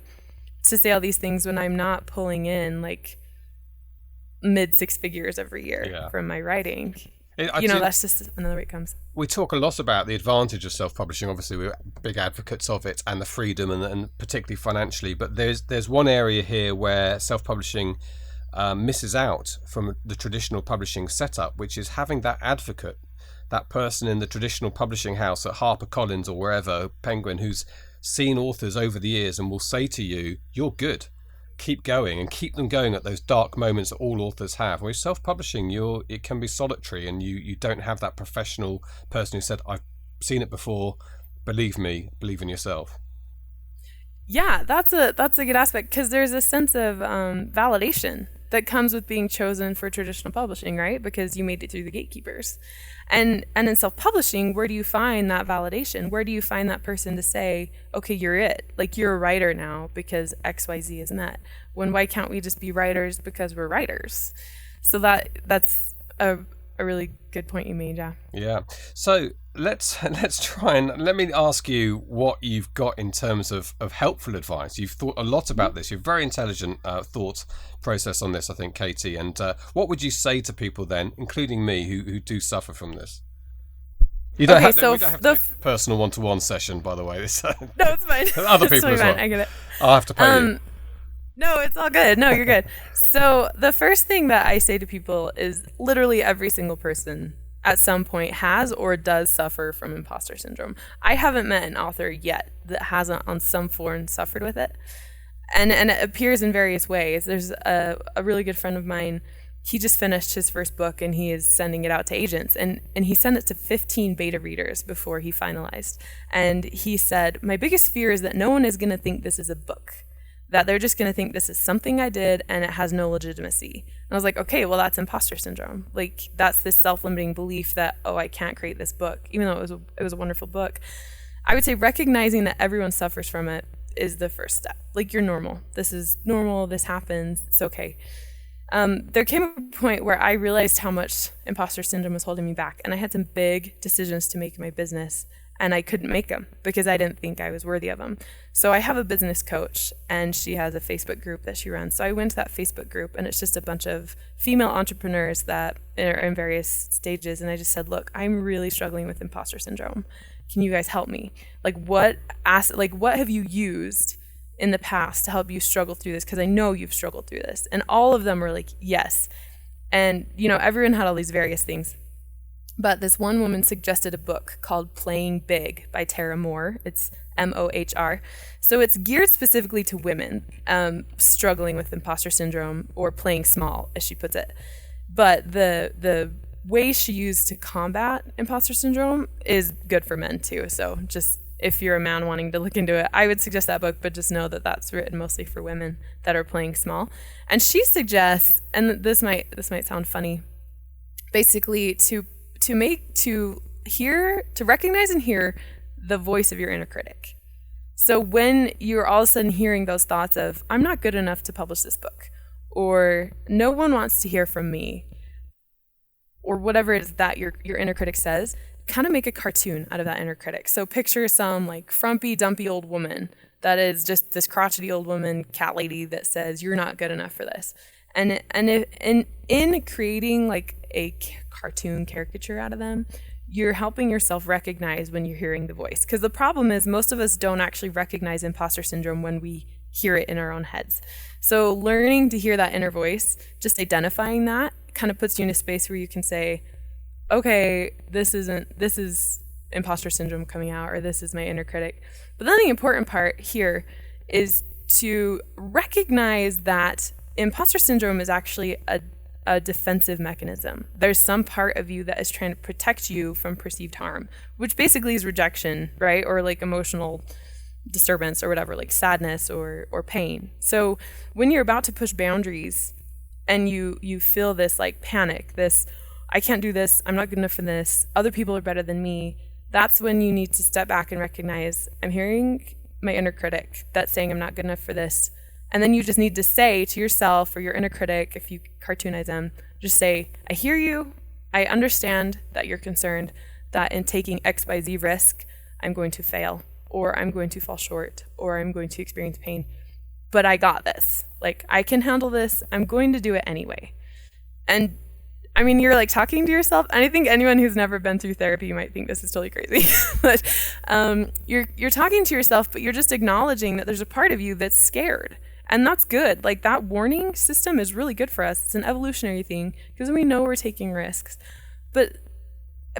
[SPEAKER 4] to say all these things when I'm not pulling in like mid 6 figures every year from my writing? That's just another way it comes.
[SPEAKER 2] We talk a lot about the advantage of self-publishing. Obviously, we're big advocates of it and the freedom, and particularly financially. But there's one area here where self-publishing misses out from the traditional publishing setup, which is having that advocate, that person in the traditional publishing house at HarperCollins or wherever, Penguin, who's seen authors over the years and will say to you, you're good. keep going and keep them going at those dark moments that all authors have. With self-publishing, it can be solitary, and you don't have that professional person who said, I've seen it before, believe me, believe in yourself.
[SPEAKER 4] Yeah, that's a good aspect, because there's a sense of validation that comes with being chosen for traditional publishing, right? Because you made it through the gatekeepers. And in self-publishing, where do you find that validation? Where do you find that person to say, okay, you're it. Like, you're a writer now because XYZ is met. Why can't we just be writers because we're writers? So that's a really good point you made, yeah.
[SPEAKER 2] Yeah. So let's try and let me ask you what you've got in terms of helpful advice. You've thought a lot about this. You've very intelligent thought process on this, I think, Katie. And what would you say to people then, including me, who do suffer from this? You don't have to make a personal one-to-one session, by the way. No,
[SPEAKER 4] it's fine.
[SPEAKER 2] Other people as well.
[SPEAKER 4] I get it.
[SPEAKER 2] I'll have to pay you.
[SPEAKER 4] No, it's all good. No, you're good. So the first thing that I say to people is literally every single person at some point has or does suffer from imposter syndrome. I haven't met an author yet that hasn't on some form suffered with it. And it appears in various ways. There's a really good friend of mine. He just finished his first book and he is sending it out to agents. And he sent it to 15 beta readers before he finalized. And he said, my biggest fear is that no one is going to think this is a book. That they're just going to think this is something I did and it has no legitimacy. And I was like, okay, well, that's imposter syndrome. Like, that's this self-limiting belief that, oh, I can't create this book, even though it was a wonderful book. I would say recognizing that everyone suffers from it is the first step. Like, you're normal. This is normal. This happens. It's okay. There came a point where I realized how much imposter syndrome was holding me back, and I had some big decisions to make in my business, and I couldn't make them because I didn't think I was worthy of them. So I have a business coach, and she has a Facebook group that she runs. So I went to that Facebook group, and it's just a bunch of female entrepreneurs that are in various stages. And I just said, look, I'm really struggling with imposter syndrome. Can you guys help me? What have you used in the past to help you struggle through this? Because I know you've struggled through this. And all of them were like, yes. And, everyone had all these various things. But this one woman suggested a book called Playing Big by Tara Mohr. It's Mohr. So it's geared specifically to women struggling with imposter syndrome, or playing small, as she puts it. But the way she used to combat imposter syndrome is good for men too. So just if you're a man wanting to look into it, I would suggest that book, but just know that that's written mostly for women that are playing small. And she suggests, and this might sound funny, basically to recognize and hear the voice of your inner critic. So when you're all of a sudden hearing those thoughts of, I'm not good enough to publish this book, or no one wants to hear from me, or whatever it is that your inner critic says, kind of make a cartoon out of that inner critic. So picture some frumpy, dumpy old woman that is just this crotchety old woman, cat lady, that says, you're not good enough for this. And in creating a cartoon caricature out of them, you're helping yourself recognize when you're hearing the voice. Because the problem is most of us don't actually recognize imposter syndrome when we hear it in our own heads. So learning to hear that inner voice, just identifying that, kind of puts you in a space where you can say, okay, this is imposter syndrome coming out, or this is my inner critic. But then the important part here is to recognize that imposter syndrome is actually a defensive mechanism. There's some part of you that is trying to protect you from perceived harm, which basically is rejection, right? Or emotional disturbance, or whatever, sadness or pain. So when you're about to push boundaries and you feel this panic, this, I can't do this, I'm not good enough for this, other people are better than me, that's when you need to step back and recognize, I'm hearing my inner critic that's saying I'm not good enough for this. And then you just need to say to yourself or your inner critic, if you cartoonize them, just say, I hear you. I understand that you're concerned that in taking XYZ risk, I'm going to fail, or I'm going to fall short, or I'm going to experience pain. But I got this. I can handle this. I'm going to do it anyway. And I mean, you're talking to yourself. And I think anyone who's never been through therapy might think this is totally crazy. But you're talking to yourself, but you're just acknowledging that there's a part of you that's scared. And that's good. That warning system is really good for us. It's an evolutionary thing because we know we're taking risks. But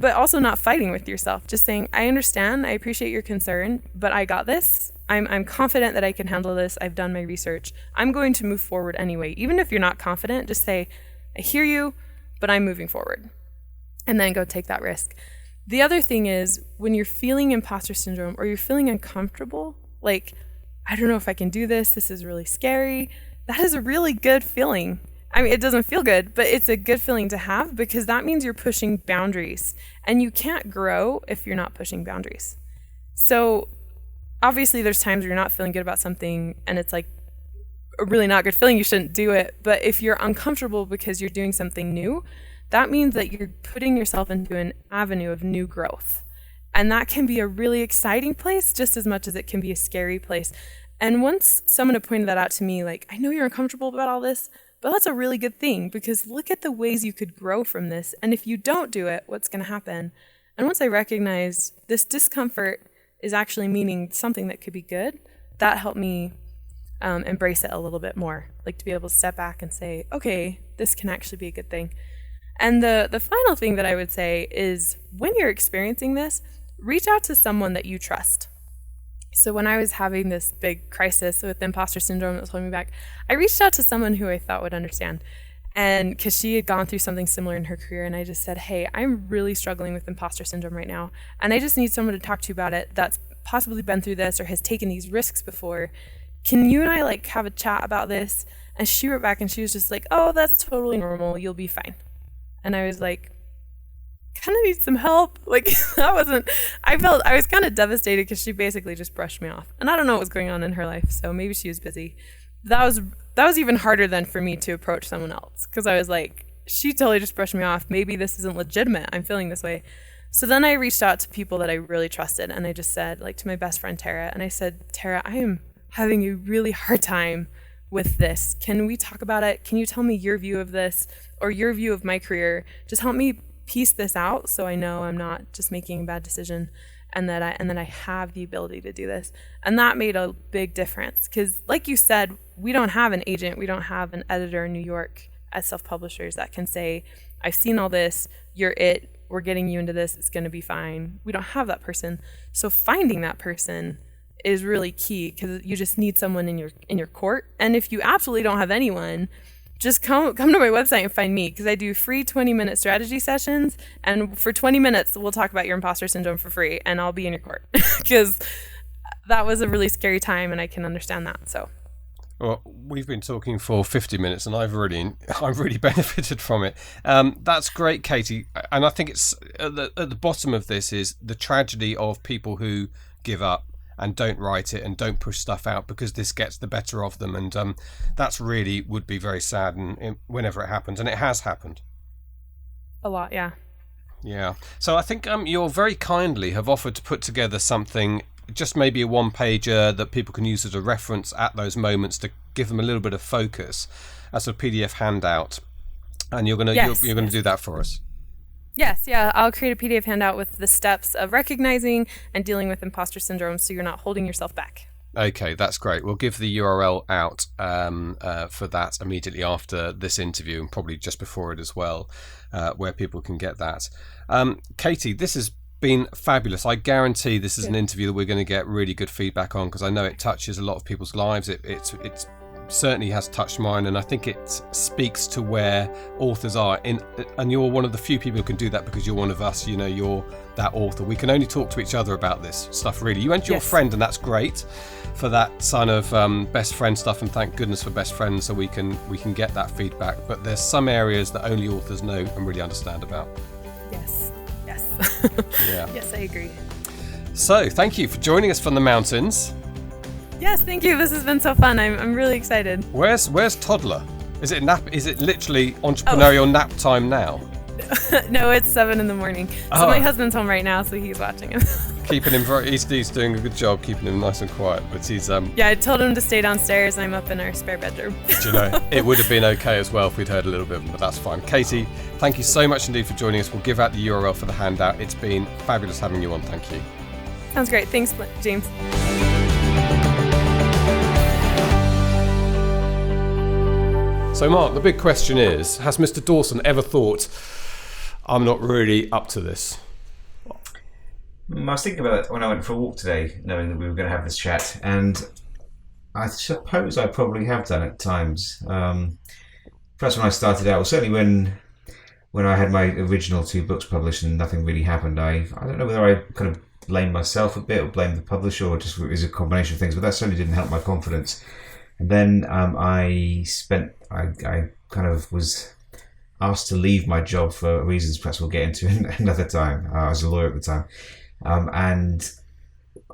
[SPEAKER 4] also not fighting with yourself. Just saying, I understand, I appreciate your concern, but I got this, I'm confident that I can handle this. I've done my research. I'm going to move forward anyway. Even if you're not confident, just say, I hear you, but I'm moving forward. And then go take that risk. The other thing is when you're feeling imposter syndrome or you're feeling uncomfortable, like, I don't know if I can do this. This is really scary. That is a really good feeling. I mean, it doesn't feel good, but it's a good feeling to have because that means you're pushing boundaries, and you can't grow if you're not pushing boundaries. So obviously there's times where you're not feeling good about something and it's like a really not good feeling. You shouldn't do it. But if you're uncomfortable because you're doing something new, that means that you're putting yourself into an avenue of new growth. And that can be a really exciting place just as much as it can be a scary place. And once someone had pointed that out to me, like, I know you're uncomfortable about all this, but that's a really good thing because look at the ways you could grow from this. And if you don't do it, what's going to happen? And once I recognized this discomfort is actually meaning something that could be good, that helped me embrace it a little bit more. Like to be able to step back and say, okay, this can actually be a good thing. And the final thing that I would say is when you're experiencing this, reach out to someone that you trust. So when I was having this big crisis with imposter syndrome that was holding me back, I reached out to someone who I thought would understand. And because she had gone through something similar in her career, and I just said, hey, I'm really struggling with imposter syndrome right now, and I just need someone to talk to about it that's possibly been through this or has taken these risks before. Can you and I like have a chat about this? And she wrote back and she was just like, oh, that's totally normal. You'll be fine. And I was like, kind of need some help. Like I was kind of devastated because she basically just brushed me off. And I don't know what was going on in her life. So maybe she was busy. That was even harder than for me to approach someone else. Because I was like, she totally just brushed me off. Maybe this isn't legitimate. I'm feeling this way. So then I reached out to people that I really trusted. And I just said, like to my best friend, Tara. And I said, Tara, I am having a really hard time with this. Can we talk about it? Can you tell me your view of this or your view of my career? Just help me piece this out so I know I'm not just making a bad decision and that I have the ability to do this. And that made a big difference because like you said, we don't have an agent, we don't have an editor in New York as self-publishers that can say, I've seen all this, you're it, we're getting you into this, it's gonna be fine. We don't have that person. So finding that person is really key because you just need someone in your court. And if you absolutely don't have anyone, just come to my website and find me because I do free 20-minute strategy sessions. And for 20 minutes, we'll talk about your imposter syndrome for free and I'll be in your court because that was a really scary time and I can understand that. So.
[SPEAKER 2] Well, we've been talking for 50 minutes and I've really benefited from it. That's great, Katie. And I think it's at the bottom of this is the tragedy of people who give up and don't write it and don't push stuff out because this gets the better of them. And that's really would be very sad and whenever it happens. And it has happened.
[SPEAKER 4] A lot, yeah.
[SPEAKER 2] Yeah. So I think you very kindly have offered to put together something, just maybe a one-pager that people can use as a reference at those moments to give them a little bit of focus as a PDF handout. And you're going to do that for us.
[SPEAKER 4] Yes, yeah. I'll create a PDF handout with the steps of recognizing and dealing with imposter syndrome so you're not holding yourself back. Okay,
[SPEAKER 2] that's great. We'll give the URL out for that immediately after this interview and probably just before it as well, where people can get that. Katie, this has been fabulous. I guarantee this is an interview that we're going to get really good feedback on because I know it touches a lot of people's lives. It's certainly has touched mine, and I think it speaks to where authors are and you're one of the few people who can do that because you're one of us. You know, you're that author. We can only talk to each other about this stuff, really. You and your friend, and that's great for that sign of best friend stuff, and thank goodness for best friends so we can get that feedback. But there's some areas that only authors know and really understand about.
[SPEAKER 4] Yes
[SPEAKER 2] Yeah.
[SPEAKER 4] Yes, I agree.
[SPEAKER 2] So thank you for joining us from the mountains.
[SPEAKER 4] Yes, thank you. This has been so fun. I'm really excited.
[SPEAKER 2] Where's toddler? Is it nap? Is it literally entrepreneurial nap time now?
[SPEAKER 4] No, it's 7 a.m. So my husband's home right now, so he's watching him.
[SPEAKER 2] Keeping him he's doing a good job keeping him nice and quiet. But he's
[SPEAKER 4] Yeah, I told him to stay downstairs. I'm up in our spare bedroom.
[SPEAKER 2] Do you know, it would have been okay as well if we'd heard a little bit of him, but that's fine. Katie, thank you so much indeed for joining us. We'll give out the URL for the handout. It's been fabulous having you on. Thank you.
[SPEAKER 4] Sounds great. Thanks, James.
[SPEAKER 2] So Mark, the big question is, has Mr. Dawson ever thought, I'm not really up to this?
[SPEAKER 3] I was thinking about it when I went for a walk today, knowing that we were going to have this chat, and I suppose I probably have done at times. Perhaps when I started out, or certainly when I had my original 2 books published and nothing really happened, I don't know whether I kind of blamed myself a bit or blamed the publisher, or just it was a combination of things, but that certainly didn't help my confidence. And then I kind of was asked to leave my job for reasons perhaps we'll get into another time. I was a lawyer at the time. And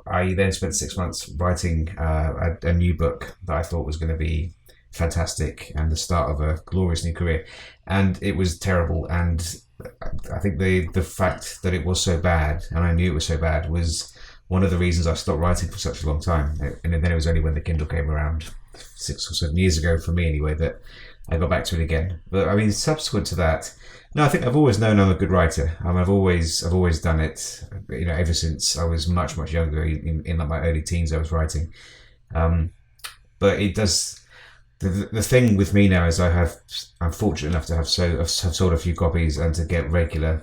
[SPEAKER 3] I then spent 6 months writing a new book that I thought was going to be fantastic and the start of a glorious new career. And it was terrible. And I think the fact that it was so bad, and I knew it was so bad, was one of the reasons I stopped writing for such a long time. And then it was only when the Kindle came around 6 or 7 years ago, for me anyway, that I got back to it again. But I mean, subsequent to that, no, I think I've always known I'm a good writer. I've always done it. Ever since I was much younger, in like my early teens, I was writing. But it does. The thing with me now is I'm fortunate enough to have sold a few copies and to get regular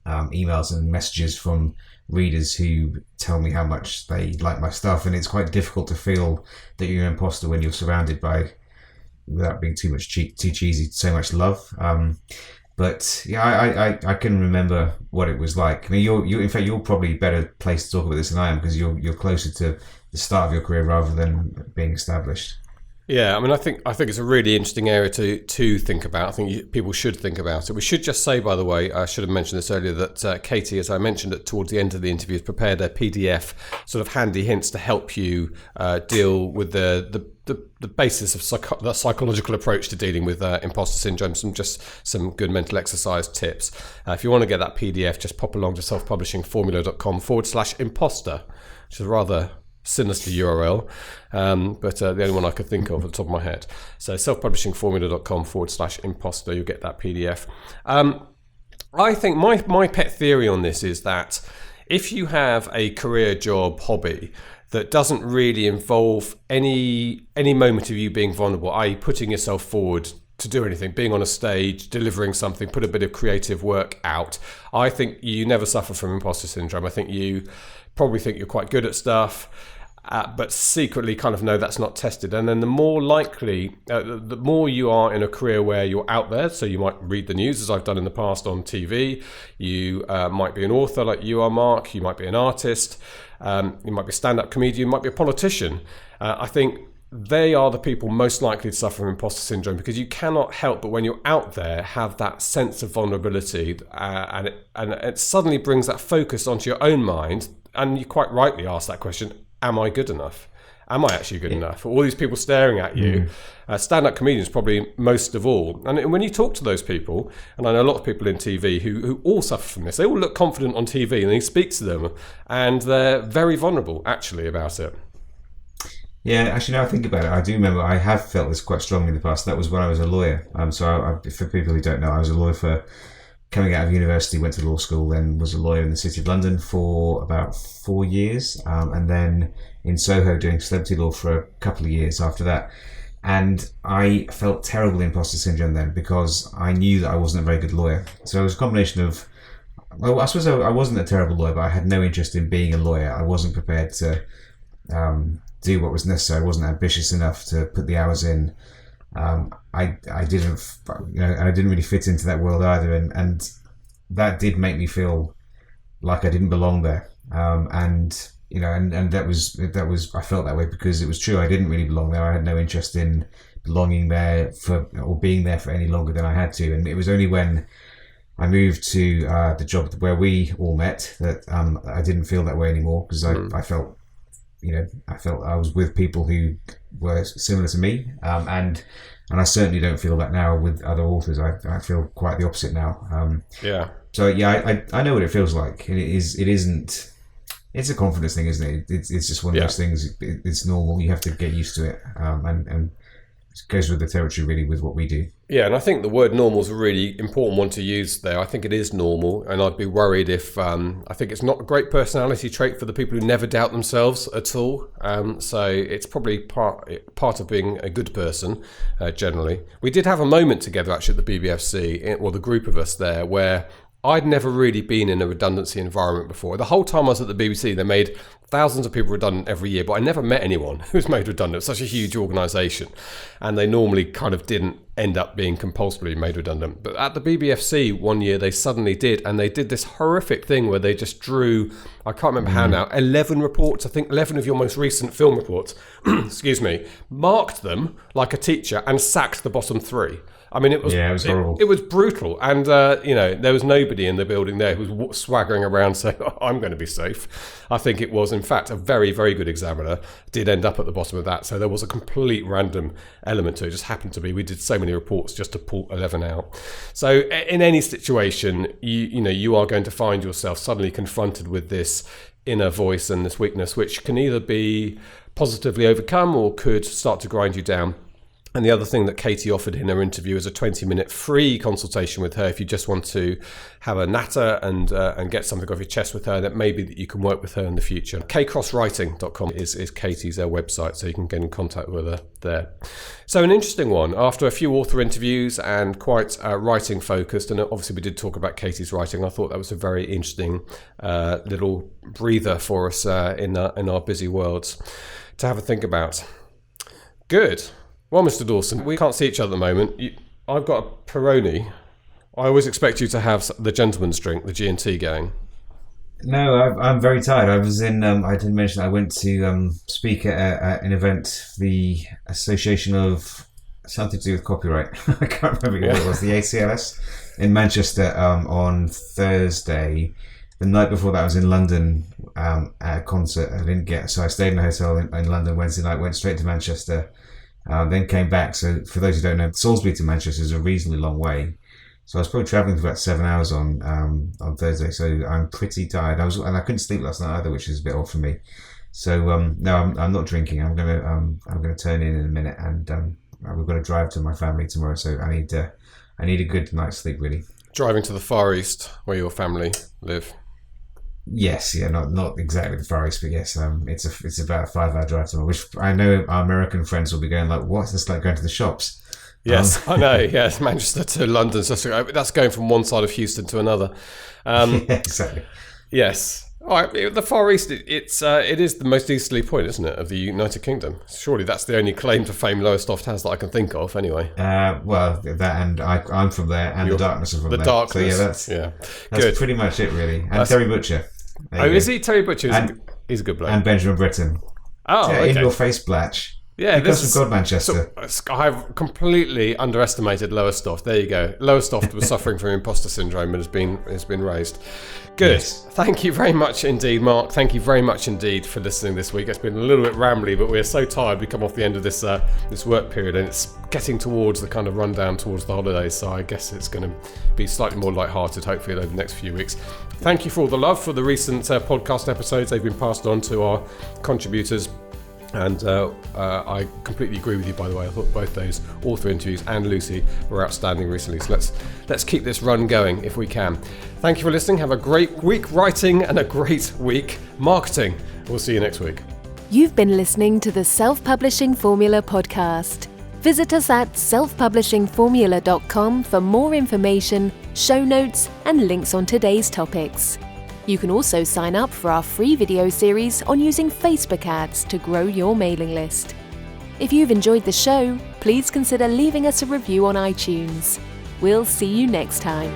[SPEAKER 3] emails and messages from readers who tell me how much they like my stuff, and it's quite difficult to feel that you're an imposter when you're surrounded by, without being too cheesy, so much love. But yeah, I can remember what it was like. I mean, you're probably better placed to talk about this than I am, because you're closer to the start of your career rather than being established.
[SPEAKER 2] Yeah, I mean, I think it's a really interesting area to think about. I think people should think about it. We should just say, by the way, I should have mentioned this earlier, that Katie, as I mentioned towards the end of the interview, has prepared a PDF, sort of handy hints to help you deal with the basis of the psychological approach to dealing with imposter syndrome. Some good mental exercise tips. If you want to get that PDF, just pop along to selfpublishingformula.com/imposter, which is rather sinister URL, but the only one I could think of at the top of my head. So selfpublishingformula.com/imposter, you'll get that PDF. I think my pet theory on this is that if you have a career, job, hobby that doesn't really involve any moment of you being vulnerable, i.e. putting yourself forward to do anything, being on a stage, delivering something, put a bit of creative work out, I think you never suffer from imposter syndrome. I think you probably think you're quite good at stuff, but secretly kind of know that's not tested. And then the more likely, the more you are in a career where you're out there, so you might read the news, as I've done in the past on TV, you might be an author like you are, Mark, you might be an artist, you might be a stand-up comedian, you might be a politician. I think they are the people most likely to suffer from imposter syndrome, because you cannot help but when you're out there have that sense of vulnerability, and it suddenly brings that focus onto your own mind, and you quite rightly ask that question: am I good enough? Am I actually good enough? All these people staring at you. Stand-up comedians probably most of all. And when you talk to those people, and I know a lot of people in TV who all suffer from this, they all look confident on TV, and you speak to them and they're very vulnerable actually about it.
[SPEAKER 3] Yeah, actually, now I think about it, I do remember I have felt this quite strongly in the past. That was when I was a lawyer. So for people who don't know, I was a lawyer coming out of university, went to law school, then was a lawyer in the City of London for about 4 years, and then in Soho doing celebrity law for a couple of years after that. And I felt terrible imposter syndrome then, because I knew that I wasn't a very good lawyer. So it was a combination of, well, I suppose I wasn't a terrible lawyer, but I had no interest in being a lawyer. I wasn't prepared to do what was necessary. I wasn't ambitious enough to put the hours in. I didn't, and I didn't really fit into that world either, and that did make me feel like I didn't belong there. And that was I felt that way because it was true. I didn't really belong there. I had no interest in belonging there or being there for any longer than I had to. And it was only when I moved to the job where we all met that I didn't feel that way anymore, because I felt I was with people who were similar to me, and I certainly don't feel that now with other authors. I feel quite the opposite now. So yeah, I know what it feels like. It's a confidence thing, isn't it? It's just one of those things. It's normal. You have to get used to it, and it goes with the territory really with what we do. Yeah,
[SPEAKER 2] and I think the word normal is a really important one to use there. I think it is normal, and I'd be worried if I think it's not a great personality trait for the people who never doubt themselves at all. So it's probably part of being a good person generally. We did have a moment together actually at the BBFC, the group of us there, where I'd never really been in a redundancy environment before. The whole time I was at the BBC, they made thousands of people redundant every year, but I never met anyone who was made redundant. It's such a huge organisation, and they normally kind of didn't end up being compulsorily made redundant. But at the BBFC one year, they suddenly did, and they did this horrific thing where they just drew, I can't remember how now, 11 reports, I think 11 of your most recent film reports, excuse me, marked them like a teacher and sacked the bottom 3. I mean, it was
[SPEAKER 3] horrible.
[SPEAKER 2] It was brutal, and there was nobody in the building there who was swaggering around saying, "I'm going to be safe." I think it was, in fact, a very, very good examiner did end up at the bottom of that. So there was a complete random element to it. It just happened to be we did so many reports just to pull 11 out. So in any situation, you are going to find yourself suddenly confronted with this inner voice and this weakness, which can either be positively overcome or could start to grind you down. And the other thing that Katie offered in her interview is a 20-minute free consultation with her if you just want to have a natter and get something off your chest with her, that maybe that you can work with her in the future. kcrosswriting.com is Katie's website, so you can get in contact with her there. So an interesting one. After a few author interviews and quite writing focused, and obviously we did talk about Katie's writing, I thought that was a very interesting little breather for us in our busy worlds to have a think about. Good. Well, Mr. Dawson, we can't see each other at the moment. I've got a Peroni. I always expect you to have the gentleman's drink, the G&T going.
[SPEAKER 3] No, I'm very tired. I was in, I didn't mention, I went to speak at an event, the Association of something to do with copyright. I can't remember what it was, the ACLS in Manchester on Thursday. The night before that, I was in London at a concert. So I stayed in a hotel in London Wednesday night, went straight to Manchester. Then came back. So for those who don't know, Salisbury to Manchester is a reasonably long way. So I was probably travelling for about 7 hours on Thursday. So I'm pretty tired. And I couldn't sleep last night either, which is a bit odd for me. So no, I'm not drinking. I'm gonna turn in a minute, and we've got to drive to my family tomorrow. So I need a good night's sleep, really. Driving to the Far East, where your family live. Yes, yeah, not exactly the Far East, but yes, it's about a 5-hour drive tomorrow, which I know our American friends will be going like, what's this like going to the shops? Yes, I know. Yes, Manchester to London, so that's going from one side of Houston to another. Yeah, exactly. Yes. All right, the Far East, it is the most easterly point, isn't it, of the United Kingdom? Surely that's the only claim to fame Lowestoft has that I can think of, anyway. Well, that, and I'm from there, and the darkness are from there. The darkness. So yeah, that's good. Pretty much it, really. And Terry Butcher. Is he? Terry Butcher he's a good bloke. And Benjamin Britten. Oh, okay. In your face, Blatch. Yeah, this is God, Manchester. So I've completely underestimated Lowestoft. There you go. Lowestoft was suffering from imposter syndrome and has been raised. Good. Yes. Thank you very much indeed, Mark. Thank you very much indeed for listening this week. It's been a little bit rambly, but we're so tired. We come off the end of this work period, and it's getting towards the kind of rundown towards the holidays. So I guess it's going to be slightly more lighthearted, hopefully, over the next few weeks. Thank you for all the love for the recent podcast episodes. They've been passed on to our contributors. And I completely agree with you, by the way. I thought both those author interviews and Lucy were outstanding recently. So let's keep this run going if we can. Thank you for listening. Have a great week writing and a great week marketing. We'll see you next week.
[SPEAKER 1] You've been listening to the Self-Publishing Formula podcast. Visit us at selfpublishingformula.com for more information, show notes, and links on today's topics. You can also sign up for our free video series on using Facebook ads to grow your mailing list. If you've enjoyed the show, please consider leaving us a review on iTunes. We'll see you next time.